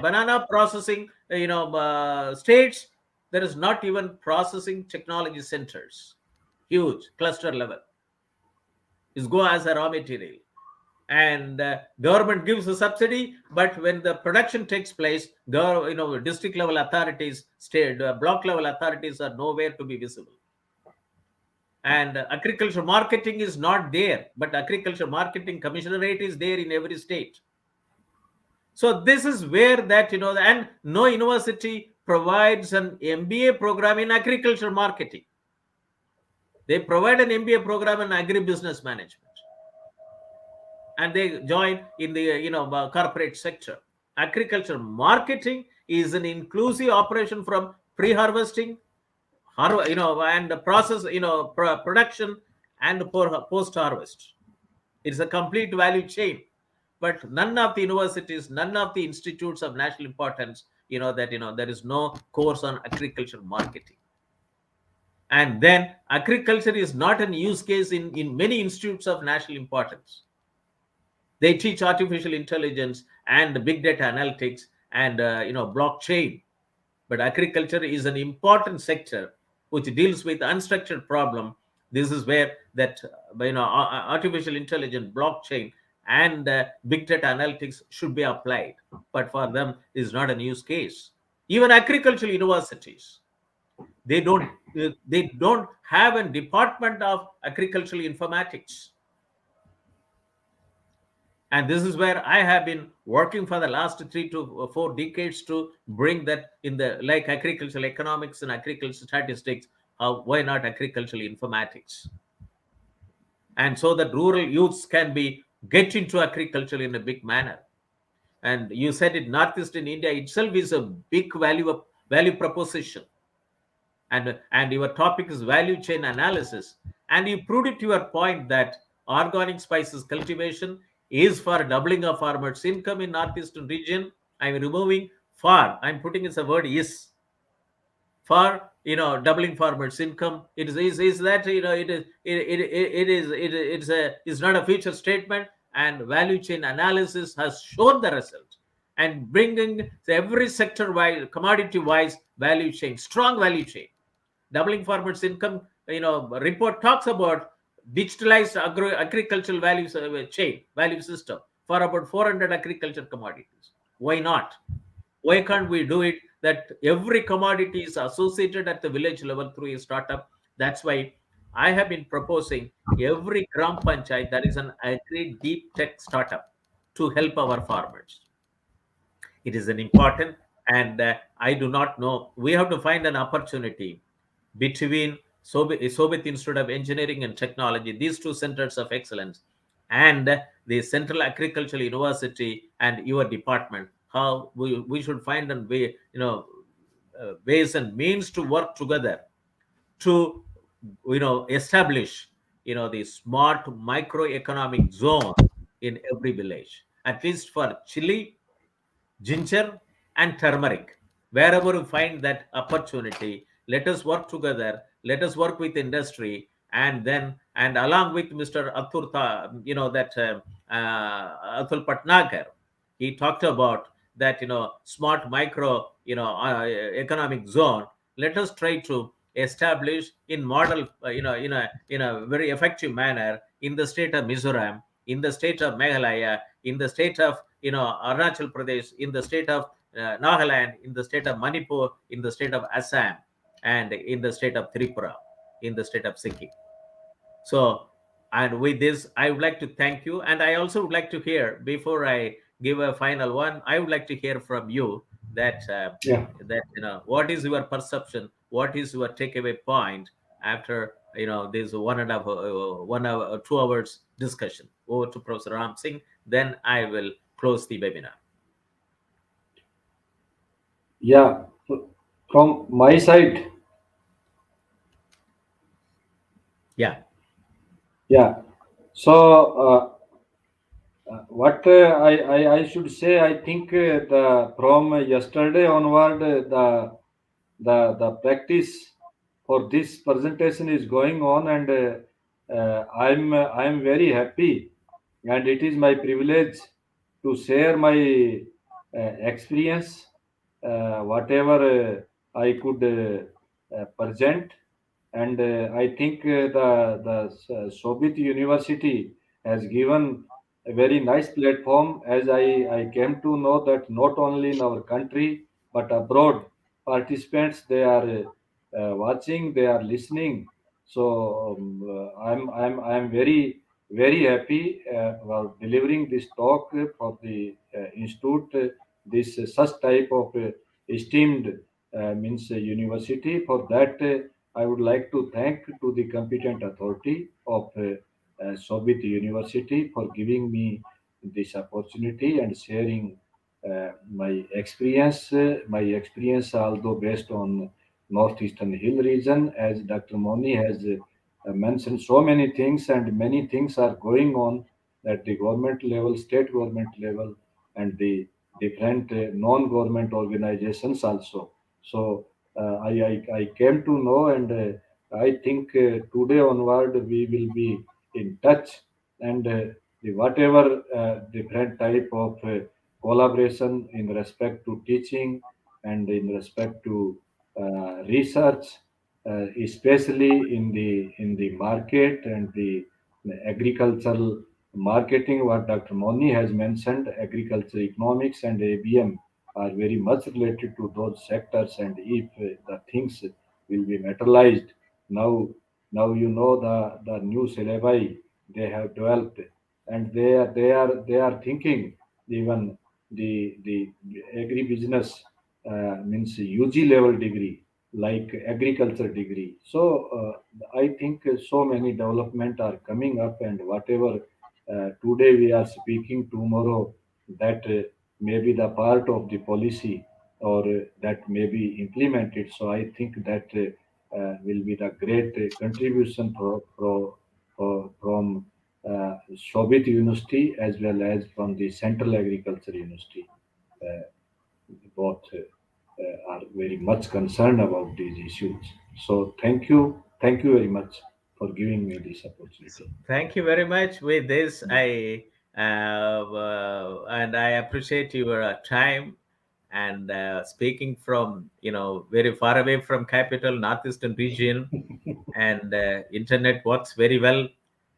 banana processing, states, there is not even processing technology centers. Huge cluster level is go as a raw material, and government gives a subsidy, but when the production takes place, district level authorities, state block level authorities are nowhere to be visible. And agriculture marketing is not there, but agriculture marketing commissionerate is there in every state. So this is where that and no university provides an MBA program in agriculture marketing. They provide an MBA program in agribusiness management, and they join in the corporate sector. Agriculture marketing is an inclusive operation from pre-harvesting, and the process, production and post harvest. It's a complete value chain. But none of the universities, none of the institutes of national importance, there is no course on agriculture marketing. And then agriculture is not an use case in many institutes of national importance. They teach artificial intelligence and big data analytics and blockchain. But agriculture is an important sector which deals with unstructured problem. This is where that artificial intelligence, blockchain, and big data analytics should be applied. But for them, is not a use case. Even agricultural universities, they don't have a department of agricultural informatics. And this is where I have been working for the last 3 to 4 decades to bring that in the like agricultural economics and agricultural statistics. Why not agricultural informatics? And so that rural youths can be get into agriculture in a big manner. And you said it, Northeastern India itself is a big value proposition. And your topic is value chain analysis. And you proved it to your point that organic spices cultivation is for doubling of farmers' income in Northeastern region. I'm removing for, I'm putting as a word is for doubling farmers' income. It is that it's not a future statement, and value chain analysis has shown the result and bringing every sector wise, commodity wise value chain, strong value chain. Doubling farmers' income, report talks about digitalized agricultural value chain, value system for about 400 agriculture commodities. Why not? Why can't we do it that every commodity is associated at the village level through a startup? That's why I have been proposing every Gram Panchayat that is an agri deep tech startup to help our farmers. It is an important, and I do not know. We have to find an opportunity between Shobhit Institute of Engineering and Technology, these 2 centers of excellence, and the Central Agricultural University and your department. How we should find a way, ways and means to work together to, establish, the smart microeconomic zone in every village, at least for chili, ginger, and turmeric. Wherever you find that opportunity, let us work together. Let us work with industry, and then and along with Mr. Atul, Atul Patnagar, he talked about that smart micro economic zone. Let us try to establish in model in a very effective manner in the state of Mizoram, in the state of Meghalaya, in the state of Arunachal Pradesh, in the state of Nagaland, in the state of Manipur, in the state of Assam, and in the state of Tripura, in the state of Sikkim. So, and with this, I would like to thank you. And I also would like to hear, before I give a final one, I would like to hear from you that, Yeah. what is your perception? What is your takeaway point after, this 1 hour, 2 hours discussion? Over to Professor Ram Singh. Then I will close the webinar. Yeah. From my side, Yeah. yeah. So, what I should say, I think the from yesterday onward, the practice for this presentation is going on, and I'm very happy, and it is my privilege to share my experience, whatever I could present. And I think the Shobhit University has given a very nice platform, as I came to know that not only in our country but abroad, participants, they are watching, they are listening. So I'm very happy about delivering this talk for the institute, this such type of esteemed means university. For that, I would like to thank to the competent authority of Shobhit University for giving me this opportunity and sharing my experience. My experience, although based on Northeastern Hill region, as Dr. Moni has mentioned, so many things, and many things are going on at the government level, state government level, and the different non-government organizations also. So I came to know, and I think today onward we will be in touch, and the whatever different type of collaboration in respect to teaching and in respect to research, especially in the market and the agricultural marketing. What Dr. Moni has mentioned, agriculture economics and ABM are very much related to those sectors. And if the things will be materialized, now you know the new syllabi they have developed, and they are thinking even the agribusiness means UG level degree like agriculture degree. So I think so many development are coming up, and whatever today we are speaking, tomorrow that may be the part of the policy, or that may be implemented. So I think that will be the great contribution from Shobhit University as well as from the Central Agriculture University. Uh, Both are very much concerned about these issues. So thank you very much for giving me this So opportunity. thank you very much. With this, and I appreciate your time and speaking from very far away from capital northeastern region, and internet works very well,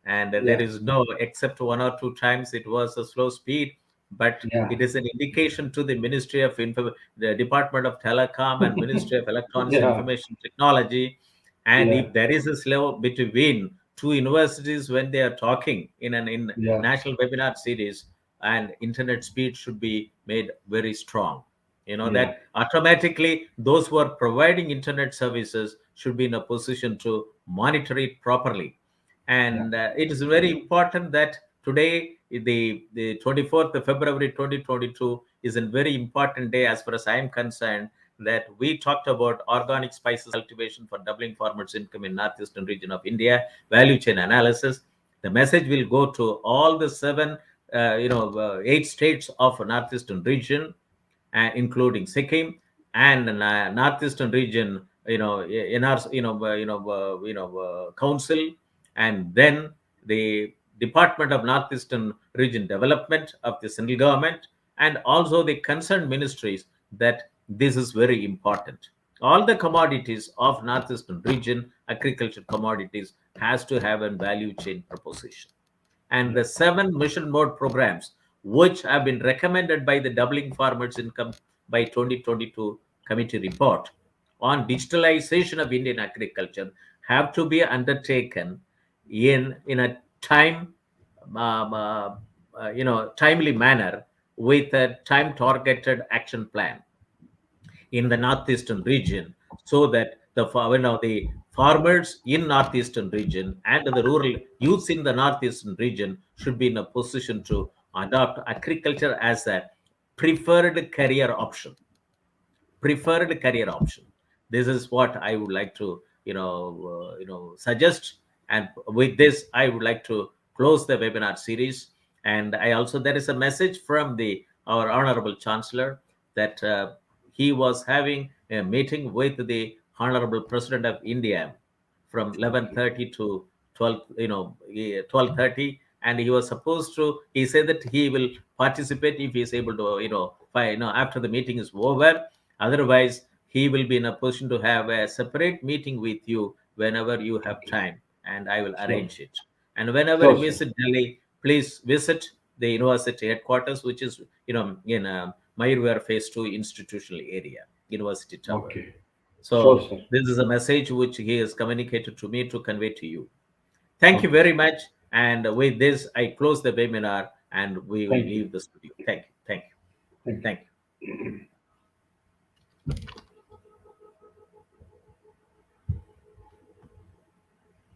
and there Yeah, is no, except 1 or 2 times it was a slow speed, but yeah, it is an indication to the Ministry of the Department of Telecom and Ministry of Electronics and yeah, Information Technology. And yeah, if there is a slow between two universities when they are talking in an in yeah, national webinar series, and internet speed should be made very strong, yeah, that automatically those who are providing internet services should be in a position to monitor it properly. yeah, And it is very important that today, the 24th of February 2022, is a very important day as far as I am concerned, that we talked about organic spices cultivation for doubling farmers' income in northeastern region of India, value chain analysis. The message will go to all the 8 states of northeastern region, including Sikkim and northeastern region, NR, council, and then the Department of Northeastern Region Development of the central government, and also the concerned ministries, that this is very important. All the commodities of northeastern region, agriculture commodities, has to have a value chain proposition. And the 7 mission mode programs, which have been recommended by the Doubling Farmers Income by 2022 committee report on digitalization of Indian agriculture, have to be undertaken in a timely manner, with a time targeted action plan in the northeastern region, so that the farmers in northeastern region and the rural youths in the northeastern region should be in a position to adopt agriculture as a preferred career option. Preferred career option. This is what I would like to suggest. And with this, I would like to close the webinar series. And I also, there is a message from the our honorable Chancellor, that he was having a meeting with the Honorable President of India from Okay. 11:30 to 12, 12:30, and he was supposed to. He said that he will participate if he is able to, after the meeting is over. Otherwise, he will be in a position to have a separate meeting with you whenever you have Okay. time, and I will Sure. arrange it. And whenever Sure, you sir. visit Delhi, please visit the university headquarters, which is, in Mayurwar Phase 2 institutional area, University Tower. Okay. Sure, So sir. this is a message which he has communicated to me to convey to you. Thank you Okay, very sir. much. And with this, I close the webinar and we will Thank you. leave the studio. Thank you. Thank you. Thank Thank you. you.